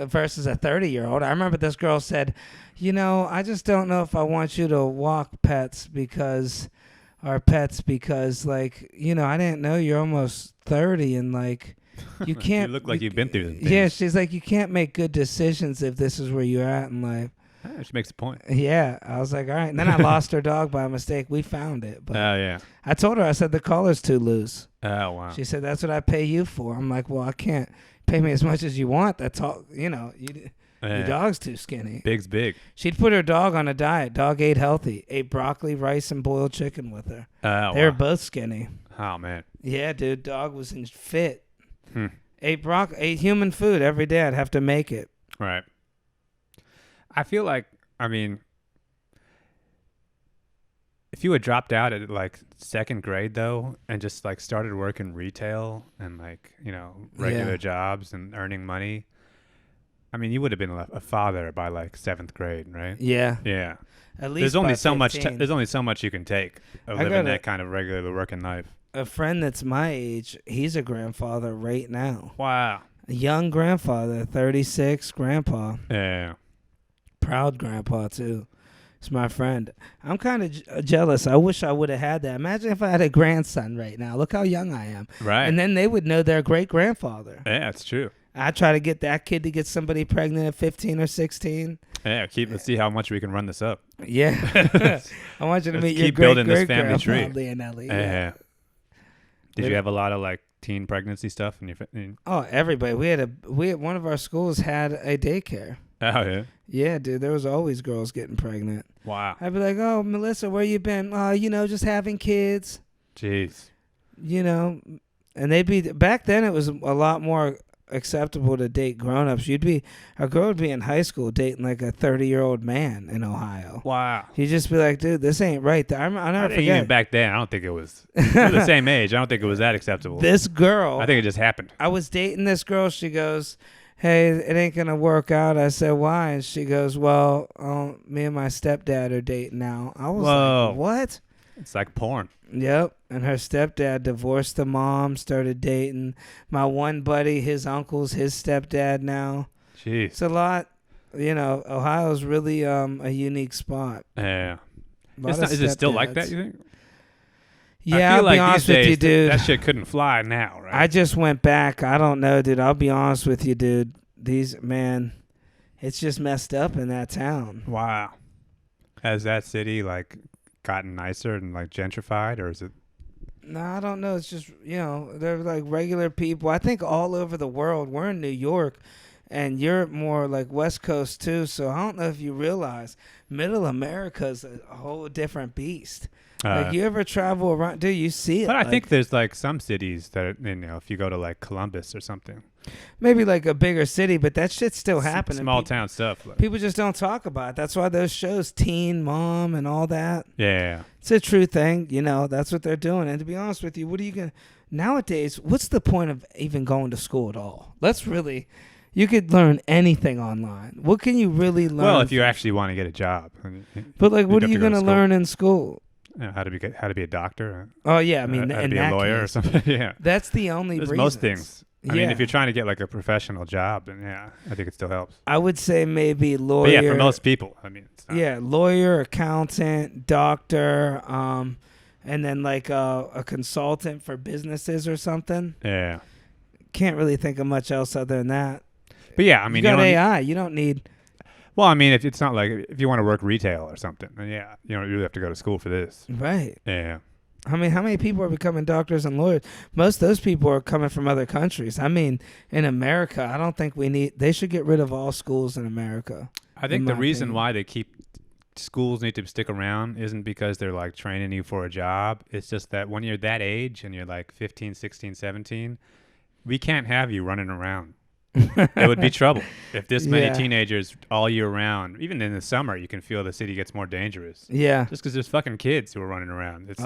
Versus a 30-year-old. I remember this girl said, I just don't know if I want you to walk pets because, like, I didn't know you're almost 30 and, like, you can't. You look like you've been through things. Yeah, she's like, you can't make good decisions if this is where you're at in life. She makes a point. Yeah. I was like, all right. And then I lost her dog by mistake. We found it. But yeah. I told her, I said, the collar's too loose. Oh, wow. She said, that's what I pay you for. I'm like, well, I can't pay me as much as you want. That's all, your dog's too skinny. Big's big. She'd put her dog on a diet. Dog ate healthy. Ate broccoli, rice, and boiled chicken with her. They were both skinny. Oh, man. Yeah, dude. Dog was fit. Ate human food every day. I'd have to make it. Right. I feel like, if you had dropped out at like 2nd grade though, and just like started working retail and like, regular jobs and earning money, you would have been a father by like 7th grade, right? Yeah. Yeah. At least there's only so 15. much. There's only so much you can take of living that kind of regular working life. A friend that's my age, he's a grandfather right now. Wow. A young grandfather, 36, grandpa. Yeah. Proud grandpa too. It's my friend. I'm kind of jealous. I wish I would have had that. Imagine if I had a grandson right now. Look how young I am. Right. And then they would know their great-grandfather. Yeah, it's true. I try to get that kid to get somebody pregnant at 15 or 16. Yeah, let's see how much we can run this up. Yeah. I want you to meet your great-great-grandpa, Leonelli. Yeah. Did you have a lot of like teen pregnancy stuff in your? Oh, everybody. We had one of our schools had a daycare. Oh yeah. Yeah, dude. There was always girls getting pregnant. Wow. I'd be like, "Oh, Melissa, where you been? Just having kids." Jeez. And they'd be back then. It was a lot more acceptable to date grown-ups. A girl would be in high school dating like a 30-year-old man in Ohio. Wow. You'd just be like, dude, this ain't right. I'll never forget. Even back then, I don't think it was. We're the same age. I don't think it was that acceptable. This girl. I think it just happened. I was dating this girl. She goes, hey, it ain't going to work out. I said, why? And she goes, well, me and my stepdad are dating now. I was like, what? It's like porn. Yep. And her stepdad divorced the mom, started dating my one buddy, his uncle's his stepdad now. Jeez. It's a lot. Ohio's really a unique spot. Yeah. Is it still like that, you think? Yeah, I'll be honest with you, dude. That shit couldn't fly now, right? I just went back. I don't know, dude. I'll be honest with you, dude. It's just messed up in that town. Wow. Has that city, like, gotten nicer and, like, gentrified, or is it? No, I don't know. It's just, they're, like, regular people. I think all over the world. We're in New York, and you're more, like, West Coast, too. So I don't know if you realize Middle America's a whole different beast. Like, you ever travel around? Dude, you see it. But I think there's, like, some cities that, if you go to, like, Columbus or something. Maybe, like, a bigger city, but that shit's still happening. Small town stuff. Like. People just don't talk about it. That's why those shows, Teen Mom and all that. Yeah. It's a true thing. That's what they're doing. And to be honest with you, what are you going to... Nowadays, what's the point of even going to school at all? You could learn anything online. What can you really learn? Well, if you actually want to get a job. But, like, what are you going to learn in school? How to be a doctor. Oh yeah, I mean, how to be a lawyer or something. Yeah, that's the only reason. Most things. I mean, if you're trying to get like a professional job, then yeah, I think it still helps. I would say maybe lawyer. But yeah, for most people, I mean, it's not. Lawyer, accountant, doctor, and then like a consultant for businesses or something. Yeah. Can't really think of much else other than that. But yeah, I mean, you got AI. You don't need. Well, I mean, if it's not like if you want to work retail or something, then yeah, you don't really have to go to school for this. Right. Yeah. I mean, how many people are becoming doctors and lawyers? Most of those people are coming from other countries. I mean, in America, I don't think they should get rid of all schools in America. I think the reason why they keep schools need to stick around isn't because they're like training you for a job. It's just that when you're that age and you're like 15, 16, 17, we can't have you running around. It would be trouble if this many teenagers all year round, even in the summer, you can feel the city gets more dangerous. Yeah. Just because there's fucking kids who are running around. It's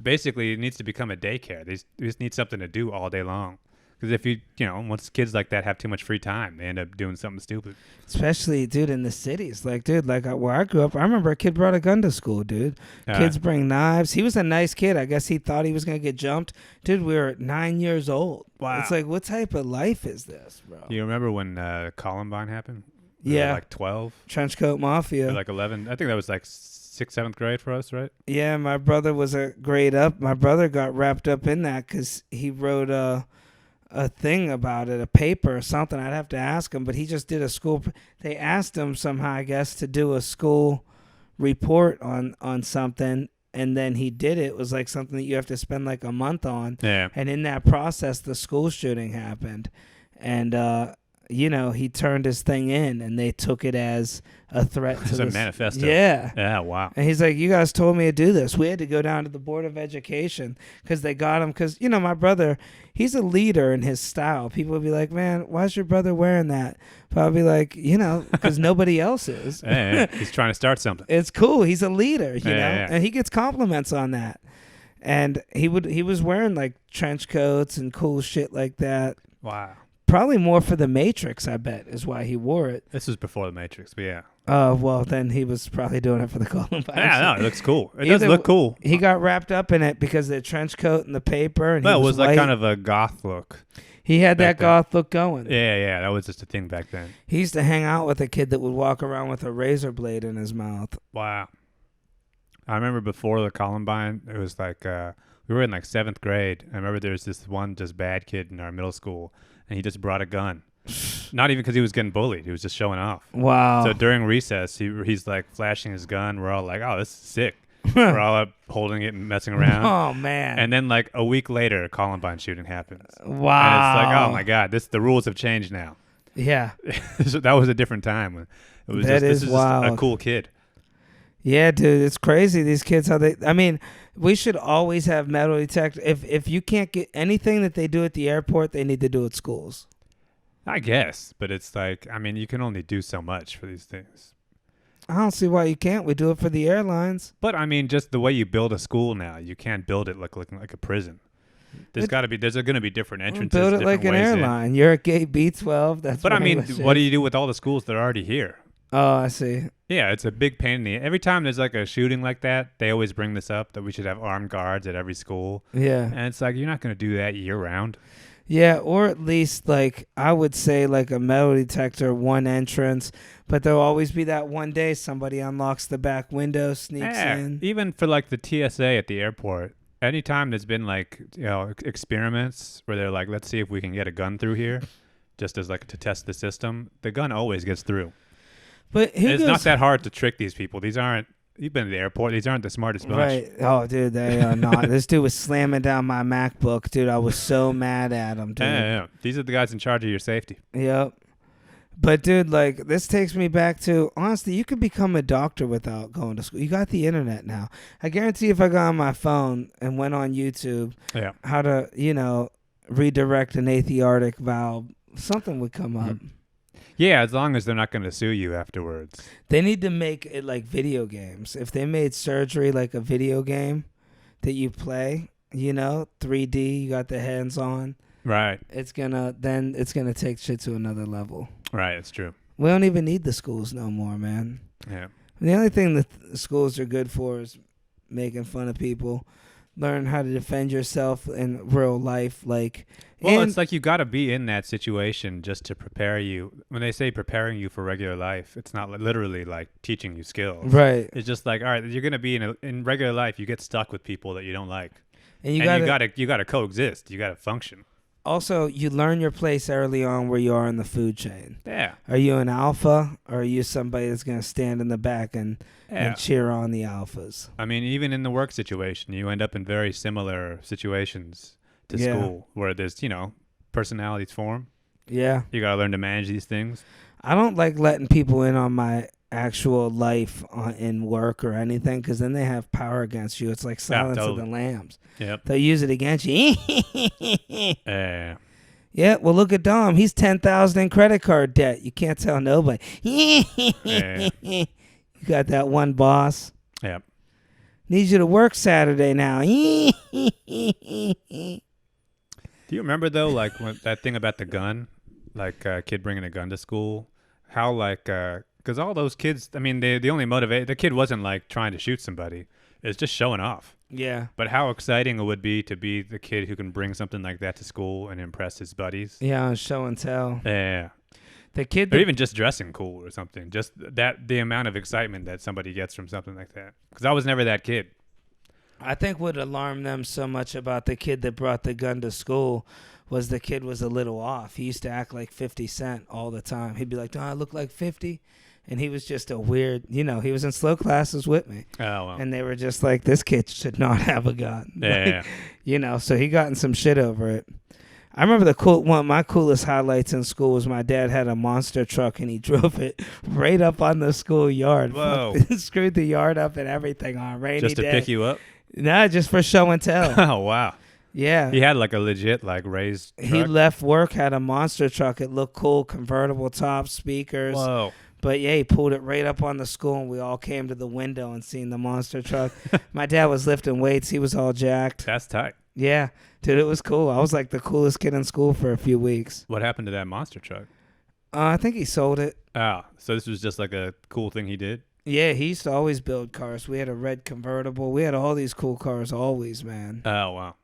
basically it needs to become a daycare. They just need something to do all day long. Because if once kids like that have too much free time, they end up doing something stupid. Especially, dude, in the cities. Like, dude, like where I grew up, I remember a kid brought a gun to school, dude. Kids bring knives. He was a nice kid. I guess he thought he was going to get jumped. Dude, we were 9 years old. Wow. It's like, what type of life is this, bro? You remember when Columbine happened? Yeah. Like 12? Trenchcoat Mafia. Or like 11. I think that was like 6th, 7th grade for us, right? Yeah, my brother was a grade up. My brother got wrapped up in that because he wrote a thing about it, a paper or something. I'd have to ask him, but he just did a school. They asked him somehow, I guess, to do a school report on something, and then he did it. It was like something that you have to spend like a month on. Yeah. And in that process, the school shooting happened, and he turned his thing in, and they took it as a threat to a manifesto. Yeah. Yeah, wow. And he's like, you guys told me to do this. We had to go down to the Board of Education because they got him. Because, my brother, he's a leader in his style. People would be like, man, why's your brother wearing that? But I'll be like, because nobody else is. Yeah, he's trying to start something. It's cool. He's a leader, you know, yeah. and he gets compliments on that. And he was wearing like trench coats and cool shit like that. Wow. Probably more for the Matrix, I bet, is why he wore it. This was before the Matrix, but yeah. Well, then he was probably doing it for the Columbine. Yeah, no, it looks cool. It does look cool. He got wrapped up in it because of the trench coat and the paper. And well, he was white. like kind of a goth look. He had that goth look going. Yeah, that was just a thing back then. He used to hang out with a kid that would walk around with a razor blade in his mouth. Wow. I remember before the Columbine, it was like we were in like 7th grade. I remember there was this one just bad kid in our middle school, and he just brought a gun. Not even because he was getting bullied. He was just showing off. Wow. So during recess, he's like flashing his gun. We're all like, oh, this is sick. We're all up holding it and messing around. Oh, man. And then like a week later, a Columbine shooting happens. Wow. And it's like, oh, my God, the rules have changed now. Yeah. So that was a different time. When it was this is wild. Just a cool kid. Yeah, dude, it's crazy. These kids, we should always have metal detector. If you can't get anything that they do at the airport, they need to do at schools. I guess, but it's like, you can only do so much for these things. I don't see why you can't. We do it for the airlines. But just the way you build a school now, you can't build it looking like a prison. There's going to be different entrances. Build it like an airline. You're at gate B12. That's. But what do you do with all the schools that are already here? Oh, I see. Yeah, it's a big pain in the. Every time there's like a shooting like that, they always bring this up that we should have armed guards at every school. Yeah, and it's like you're not going to do that year round. Yeah, or at least like I would say like a metal detector, one entrance, but there'll always be that one day somebody unlocks the back window, sneaks in. Even for like the TSA at the airport, anytime there's been like experiments where they're like, let's see if we can get a gun through here, just as like to test the system, the gun always gets through. But it's not that hard to trick these people. You've been to the airport. These aren't the smartest bunch. Right. Oh, dude, they are not. This dude was slamming down my MacBook, dude. I was so mad at him, dude. Yeah. These are the guys in charge of your safety. Yep. But, dude, like, this takes me back to, honestly, you could become a doctor without going to school. You got the internet now. I guarantee if I got on my phone and went on YouTube, how to, redirect an aortic valve, something would come up. Mm-hmm. Yeah, as long as they're not going to sue you afterwards. They need to make it like video games. If they made surgery like a video game that you play, 3D, you got the hands on. Right. It's gonna take shit to another level. Right, it's true. We don't even need the schools no more, man. Yeah. The only thing that the schools are good for is making fun of people. Learn how to defend yourself in real life, like Well, And it's like you got to be in that situation just to prepare you. When they say preparing you for regular life, it's not literally like teaching you skills. right. It's just like, all right, you're gonna be in regular life. You get stuck with people that you don't like, And you gotta coexist. You gotta function. also you learn your place early on where you are in the food chain. Yeah. Are you an alpha, or are you somebody that's going to stand in the back and cheer on the alphas? I mean, even in the work situation, you end up in very similar situations to school where there's, personalities form. Yeah. You got to learn to manage these things. I don't like letting people in on my actual life in work or anything, because then they have power against you. It's like Silence of the Lambs. Yep. They'll use it against you. Yeah. Yeah, well, look at Dom. He's 10,000 in credit card debt. You can't tell nobody. Yeah. You got that one boss. Yep. Need you to work Saturday now. Do you remember though, like when that thing about the gun, like a kid bringing a gun to school? How like, because all those kids, I mean, the only the kid wasn't like trying to shoot somebody. It's just showing off. Yeah. But how exciting it would be to be the kid who can bring something like that to school and impress his buddies. Yeah, on show and tell. Yeah. The kid Or even just dressing cool or something. Just the amount of excitement that somebody gets from something like that. Because I was never that kid. I think what alarmed them so much about the kid that brought the gun to school was the kid was a little off. He used to act like 50 Cent all the time. He'd be like, "Do I look like 50?" And he was just a weird, he was in slow classes with me. Oh, well. And they were just like, this kid should not have a gun. Yeah. So he got in some shit over it. I remember one of my coolest highlights in school was my dad had a monster truck and he drove it right up on the schoolyard. Whoa. Screwed the yard up and everything on a rainy day. Just to pick you up? Nah, just for show and tell. Oh, wow. Yeah. He had like a legit like raised truck? He left work, had a monster truck. It looked cool, convertible top, speakers. Whoa. But yeah, he pulled it right up on the school, and we all came to the window and seen the monster truck. My dad was lifting weights. He was all jacked. That's tight. Yeah. Dude, it was cool. I was like the coolest kid in school for a few weeks. What happened to that monster truck? I think he sold it. Oh, so this was just like a cool thing he did? Yeah, he used to always build cars. We had a red convertible. We had all these cool cars always, man. Oh, wow.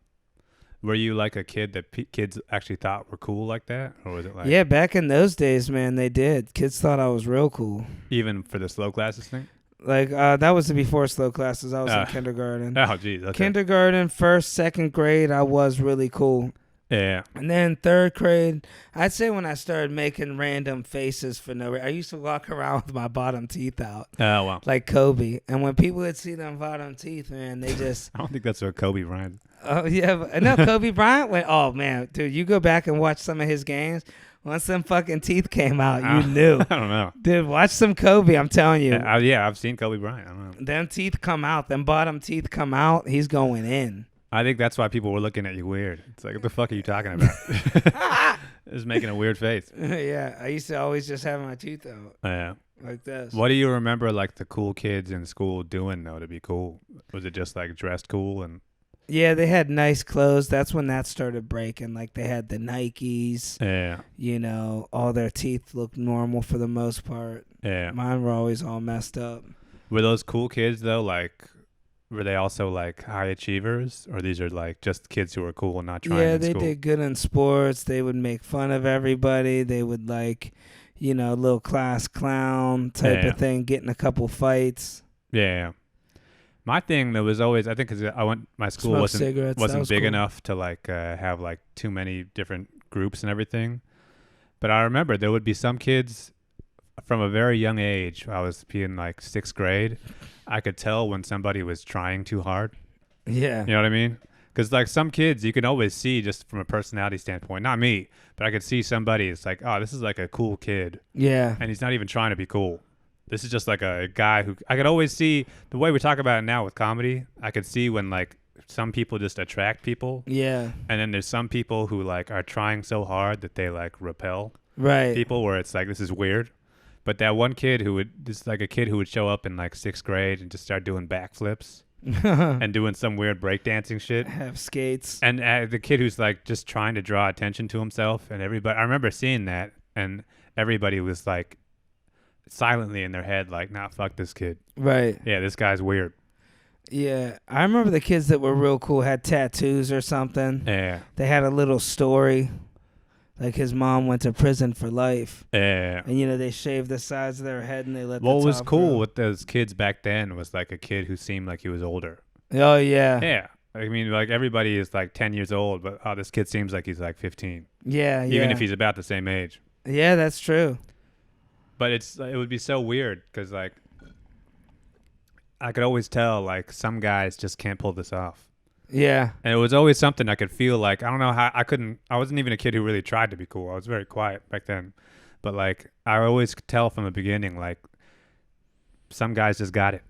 Were you like a kid that kids actually thought were cool like that? Or was it like... Yeah, back in those days, man, they did. Kids thought I was real cool. Even for the slow classes thing? Like, that was before slow classes. I was in kindergarten. Oh, geez. Okay. Kindergarten, first, second grade, I was really cool. Yeah. And then third grade, I'd say when I started making random faces for no reason. I used to walk around with my bottom teeth out. Oh, wow. Like Kobe. And when people would see them bottom teeth, man, they just... I don't think that's what Kobe Bryant... Oh, yeah. No, Kobe Bryant went... Oh, man. Dude, you go back and watch some of his games. Once them fucking teeth came out, you knew. I don't know. Dude, watch some Kobe, I'm telling you. Yeah, I've seen Kobe Bryant. I don't know. Them teeth come out. Them bottom teeth come out. He's going in. I think that's why people were looking at you weird. It's like, what the fuck are you talking about? Just making a weird face. Yeah, I used to always just have my teeth out. Yeah. Like this. What do you remember, like, the cool kids in school doing, though, to be cool? Was it just, like, dressed cool and... Yeah, they had nice clothes. That's when that started breaking. Like, they had the Nikes. Yeah. All their teeth looked normal for the most part. Yeah. Mine were always all messed up. Were those cool kids, though, like... Were they also, like, high achievers? Or these are, like, just kids who were cool and not trying in school? Yeah, they did good in sports. They would make fun of everybody. They would, like, little class clown type of thing, get in a couple fights. Yeah. My thing, though, was always, I think because my school wasn't big enough to, like, have, like, too many different groups and everything. But I remember there would be some kids from a very young age. I was in, like, 6th grade. I could tell when somebody was trying too hard. Yeah. You know what I mean? Because, like, some kids you can always see just from a personality standpoint. Not me, but I could see somebody. It's like, oh, this is like a cool kid. Yeah. And he's not even trying to be cool. This is just like a guy who I could always see the way we talk about it now with comedy. I could see when, like, some people just attract people. Yeah. And then there's some people who, like, are trying so hard that they, like, repel people where it's like, this is weird. But that one kid a kid who would show up in, like, 6th grade and just start doing backflips and doing some weird breakdancing shit. Have skates. And the kid who's, like, just trying to draw attention to himself. And everybody, I remember seeing that. And everybody was, like, silently in their head, like, nah, fuck this kid. Right. Yeah, this guy's weird. Yeah, I remember the kids that were real cool had tattoos or something. Yeah. They had a little story, like his mom went to prison for life, Yeah. and they shaved the sides of their head and they let. What the was top cool grow. with those kids back then was like a kid who seemed like he was older. Oh yeah, Yeah. I mean, like everybody is like 10 years old, but this kid seems like he's like 15, yeah, even if he's about the same age. yeah, that's true. But it would be so weird because like I could always tell like some guys just can't pull this off. Yeah, And it was always something I could feel like, I don't know how I wasn't even a kid who really tried to be cool. I was very quiet back then. But like I always could tell from the beginning, like some guys just got it.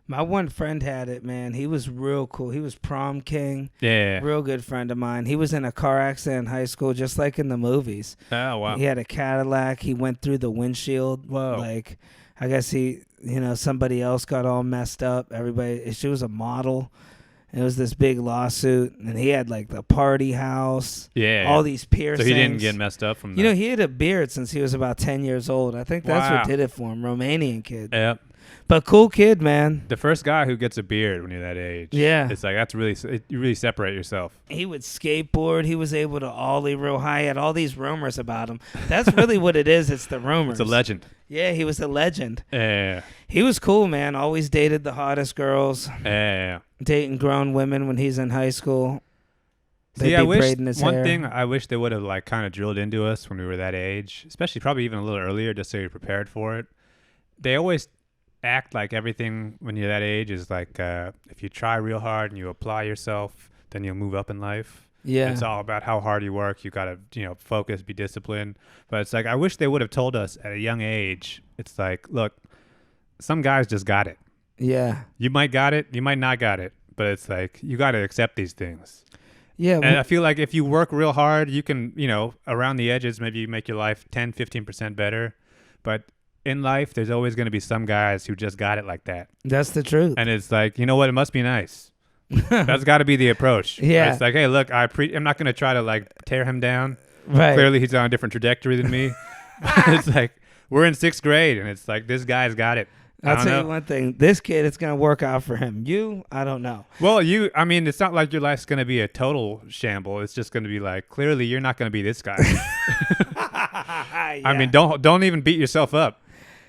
my one friend had it, man. He was real cool. He was prom king. Yeah. Real good friend of mine. He was in a car accident in high school, just like in the movies. Oh, wow. He had a Cadillac. He went through the windshield. Whoa. Like, I guess somebody else got all messed up. She was a model. It was this big lawsuit, and he had like the party house. Yeah. All these piercings. So he didn't get messed up from that. He had a beard since he was about 10 years old. I think that's Wow. what did it for him. Romanian kid. Yep. But cool kid, man. The first guy who gets a beard when you're that age. Yeah. It's like you really separate yourself. He would skateboard. He was able to ollie real high. He had all these rumors about him. That's really what it is. It's the rumors. It's a legend. Yeah, he was a legend. Yeah. He was cool, man. Always dated the hottest girls. Yeah. Dating grown women when he's in high school. See, They'd I be wish braiding his one hair. thing I wish they would have like kind of drilled into us when we were that age, especially probably even a little earlier, just so you're prepared for it. They always act like everything when you're that age is like if you try real hard and you apply yourself, then you'll move up in life. Yeah. It's all about how hard you work. You gotta focus, be disciplined. But it's like I wish they would have told us at a young age. It's like, look, some guys just got it. Yeah. You might got it, you might not got it, but it's like you got to accept these things. Yeah. And I feel like if you work real hard, you can, around the edges, maybe you make your life 10, 15% better. But in life, there's always going to be some guys who just got it like that. That's the truth. And it's like, you know what? It must be nice. That's got to be the approach. Yeah. It's like, hey, look, I'm not going to try to like tear him down. Right. Clearly, he's on a different trajectory than me. It's like, we're in 6th grade, and it's like, this guy's got it. I'll tell know. you one thing. This kid, it's going to work out for him. You, I don't know. Well, it's not like your life's going to be a total shamble. It's just going to be like, clearly, you're not going to be this guy. Yeah. I mean, don't even beat yourself up.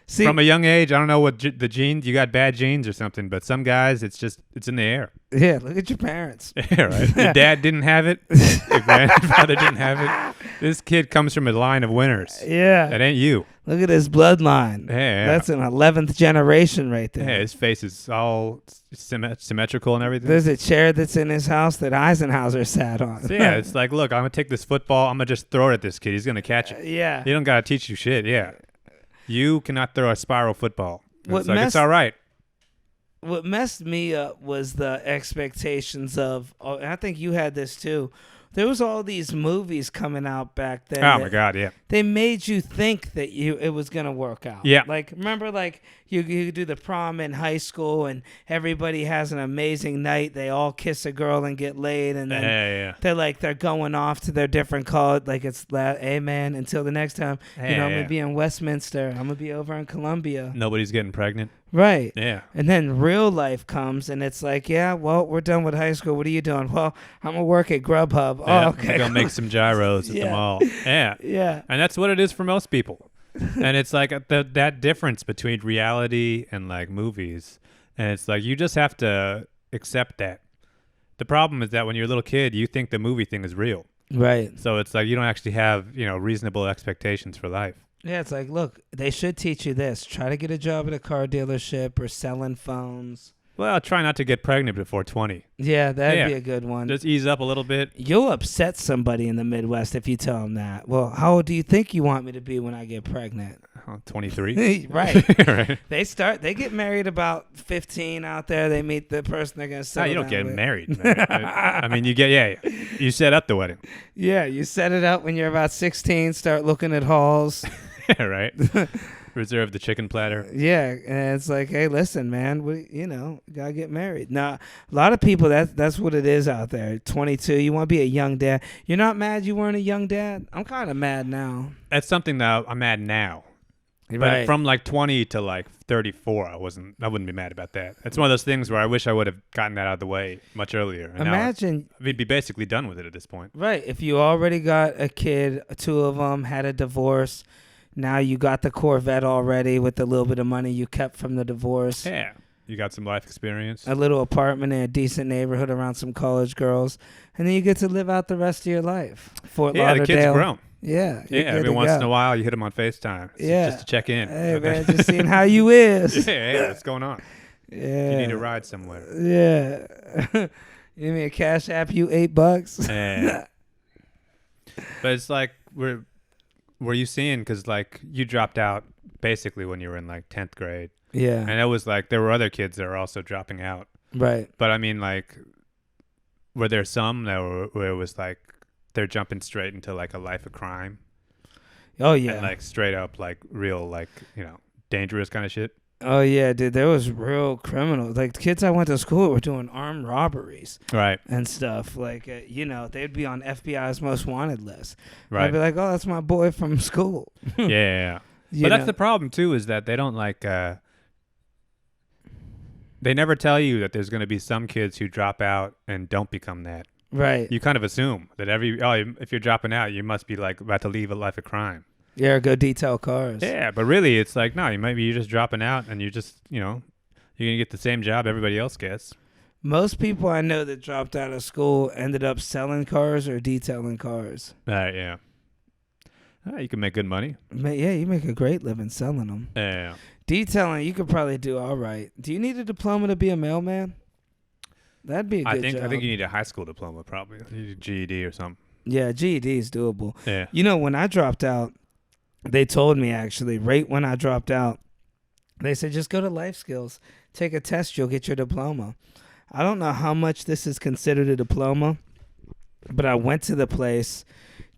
See, From a young age, I don't know what the genes, you got bad genes or something, but some guys, it's in the air. yeah, look at your parents. Yeah, right. Your dad didn't have it. Your grandfather didn't have it. This kid comes from a line of winners. Yeah. That ain't you. Look at his bloodline. Yeah. That's an 11th generation right there. Yeah, his face is all symmetrical and everything. There's a chair that's in his house that Eisenhower sat on. So yeah, it's like, look, I'm going to take this football. I'm going to just throw it at this kid. He's going to catch it. Yeah. He don't got to teach you shit. Yeah. You cannot throw a spiral football. It's all right. What messed me up was the expectations of, and I think you had this too. There was all these movies coming out back then. Oh my God, yeah. They made you think that it was gonna work out. Yeah. Like remember, like you do the prom in high school, and everybody has an amazing night. They all kiss a girl and get laid, and then they're going off to their different college. Like it's amen. Until the next time, I'm gonna be in Westminster. I'm gonna be over in Columbia. Nobody's getting pregnant. Right. Yeah. And then real life comes, and it's like, yeah, well, we're done with high school. What are you doing? Well, I'm going to work at Grubhub. Yeah, Oh, okay. I'm going to make some gyros at the mall. Yeah. Yeah. And that's what it is for most people. And it's like that difference between reality and like movies. And it's like you just have to accept that. The problem is that when you're a little kid, you think the movie thing is real. Right. So it's like you don't actually have, reasonable expectations for life. Yeah, it's like, look, they should teach you this. Try to get a job at a car dealership or selling phones. Well, try not to get pregnant before 20. Yeah, that'd be a good one. Just ease up a little bit. You'll upset somebody in the Midwest if you tell them that. Well, how old do you think you want me to be when I get pregnant? 23. Right. Right. They get married about 15 out there. They meet the person they're going to settle No, you don't down get with. married. Man. I mean, you set up the wedding. Yeah, you set it up when you're about 16, start looking at halls. Right. Reserve the chicken platter. Yeah, and it's like, hey, listen, man, gotta get married. Now, a lot of people, that's what it is out there. 22, you want to be a young dad. You're not mad you weren't a young dad? I'm kind of mad now. That's something that I'm mad now. But Right. from like 20 to like 34, I wouldn't be mad about that. It's one of those things where I wish I would have gotten that out of the way much earlier. And Imagine, we'd be basically done with it at this point. right, if you already got a kid, two of them had a divorce, now you got the Corvette already with a little bit of money you kept from the divorce. Yeah. You got some life experience. A little apartment in a decent neighborhood around some college girls, and then you get to live out the rest of your life. Fort Lauderdale. The kid's grown. Yeah. Yeah, every once in a while you hit him on FaceTime. Just to check in. Hey, man, just seeing how you is. Yeah, what's going on? Yeah. You need a ride somewhere. Yeah. You need me a cash app you $8? Yeah. But it's like, were you seeing, because like you dropped out basically when you were in like 10th grade. Yeah. And it was like, there were other kids that were also dropping out. Right. But I mean, like, were there some where it was like, they're jumping straight into like a life of crime? Oh, yeah. And like straight up, like real, like, dangerous kind of shit? Oh, yeah, dude. There was real criminals. Like, the kids I went to school with were doing armed robberies. Right. And stuff. Like, they'd be on FBI's most wanted list. Right. I'd be like, oh, that's my boy from school. Yeah. But that's the problem, too, is that they don't like, they never tell you that there's going to be some kids who drop out and don't become that. Right. You kind of assume that if you're dropping out, you must be like about to leave a life of crime. Yeah, go detail cars. Yeah, but really, it's like, no, you're just dropping out, and you're just, you're going to get the same job everybody else gets. Most people I know that dropped out of school ended up selling cars or detailing cars. Yeah. You can make good money. Yeah, you make a great living selling them. Yeah. Detailing, you could probably do all right. Do you need a diploma to be a mailman? That'd be a good job. I think you need a high school diploma, probably. You need a GED or something. Yeah, GED is doable. Yeah. When I dropped out, they told me actually, right when I dropped out, they said, just go to life skills. Take a test, you'll get your diploma. I don't know how much this is considered a diploma, but I went to the place,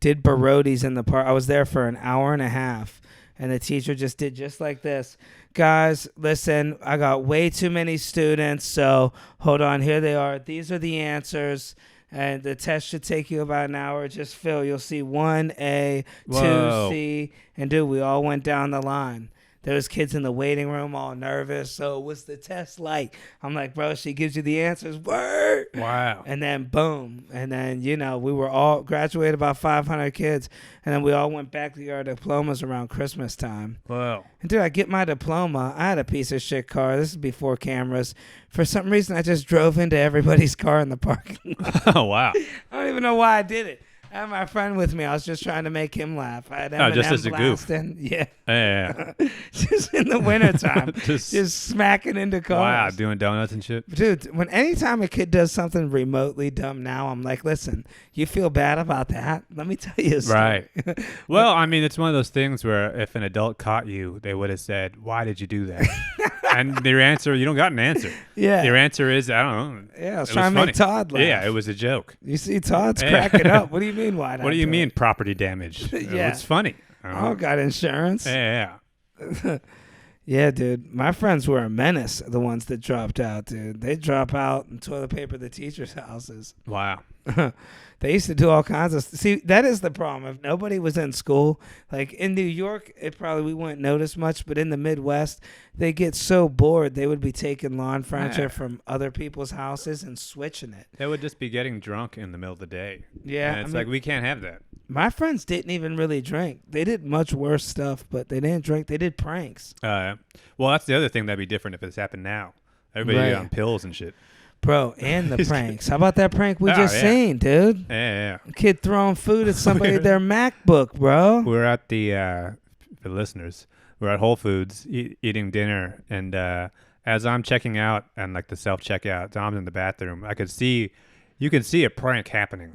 did Barodi's in the park. I was there for an hour and a half, and the teacher just did just like this. Guys, listen, I got way too many students, so hold on. Here they are. These are the answers, and the test should take you about an hour. Just fill. You'll see 1A, 2C, and dude, we all went down the line. There was kids in the waiting room all nervous. So what's the test like? I'm like, bro, she gives you the answers. Word. Wow. And then boom. And then, we were all graduated about 500 kids. And then we all went back to get our diplomas around Christmas time. Wow. And dude, I get my diploma. I had a piece of shit car. This is before cameras. For some reason, I just drove into everybody's car in the parking lot. Oh, wow. I don't even know why I did it. I had my friend with me. I was just trying to make him laugh. I had Eminem just as a goof. Yeah. Yeah. Just in the wintertime. just smacking into cars. Wow, doing donuts and shit. Dude, anytime a kid does something remotely dumb now, I'm like, listen, you feel bad about that? Let me tell you a story. Right. Well, I mean, it's one of those things where if an adult caught you, they would have said, why did you do that? And your answer, you don't got an answer. Yeah. Your answer is, I don't know. Yeah, I was trying to make Todd laugh. Yeah, it was a joke. You see Todd's cracking up. What do you mean, why not? What do you mean property damage? Yeah. It's funny. I got insurance. Yeah. Yeah, dude. My friends were a menace, the ones that dropped out, dude. They drop out and toilet paper the teachers' houses. Wow. They used to do all kinds of see, that is the problem. If nobody was in school, like in New York, we wouldn't notice much, but in the Midwest, they get so bored they would be taking lawn furniture from other people's houses and switching it. They would just be getting drunk in the middle of the day. Yeah. And it's like, we can't have that. My friends didn't even really drink. They did much worse stuff, but they didn't drink. They did pranks. Well, that's the other thing that'd be different if it's happened now. Everybody on pills and shit. Bro, and the pranks. How about that prank we just seen, dude? Yeah. Kid throwing food at somebody at their MacBook, bro. We're at for listeners, we're at Whole Foods eating dinner, and as I'm checking out and like the self-checkout, Dom's in the bathroom, you could see a prank happening.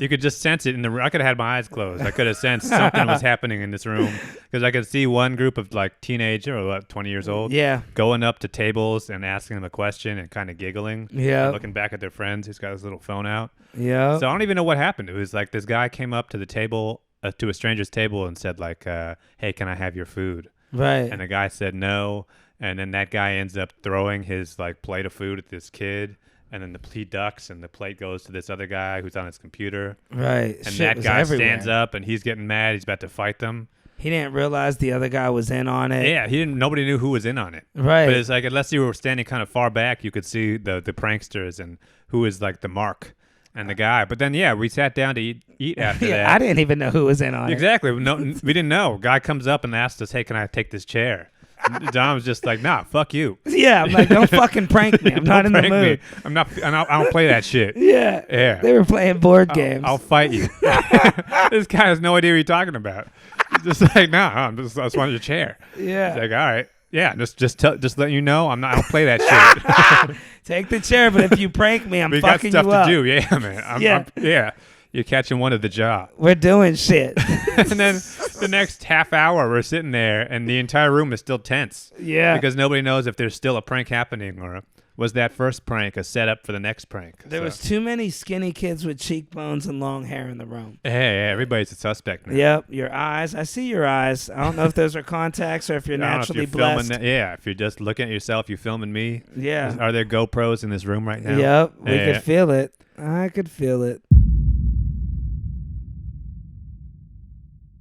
You could just sense it I could have had my eyes closed. I could have sensed something was happening in this room because I could see one group of like teenager or 20 years old going up to tables and asking them a question and kind of giggling. Yeah. Looking back at their friends who's got his little phone out. Yeah. So I don't even know what happened. It was like this guy came up to the table, to a stranger's table and said like, hey, can I have your food? Right. And the guy said no. And then that guy ends up throwing his like plate of food at this kid. And then he ducks, and the plate goes to this other guy who's on his computer. Right. And that guy stands up, and he's getting mad. He's about to fight them. He didn't realize the other guy was in on it. Yeah, nobody knew who was in on it. Right. But it's like, unless you were standing kind of far back, you could see the pranksters and who is like the mark and the guy. But then, yeah, we sat down to eat after that. I didn't even know who was in on it. Exactly. No, we didn't know. Guy comes up and asks us, "Hey, can I take this chair?" John was just like, "Nah, fuck you." Yeah, I'm like, don't fucking prank me. I'm not in the Prank mood. me. I don't play that shit. Yeah. Yeah. They were playing board games. I'll fight you. This guy has no idea what you're talking about. He's just like, "Nah, I just want your chair." Yeah. It's like, all right. Yeah, just letting you know, I don't play that shit. Take the chair, but if you prank me, I'm We got fucking stuff you to up. do. Yeah, man. Yeah. You're catching one of the job. We're doing shit. And then the next half hour, we're sitting there, and the entire room is still tense. Yeah. Because nobody knows if there's still a prank happening, or was that first prank a setup for the next prank. There was too many skinny kids with cheekbones and long hair in the room. Hey, everybody's a suspect now. Yep, your eyes. I see your eyes. I don't know if those are contacts or if you're I don't know if naturally you're filming blessed. if you're just looking at yourself, you filming me. Yeah. Are there GoPros in this room right now? Yep, we Yeah. could feel it. I could feel it.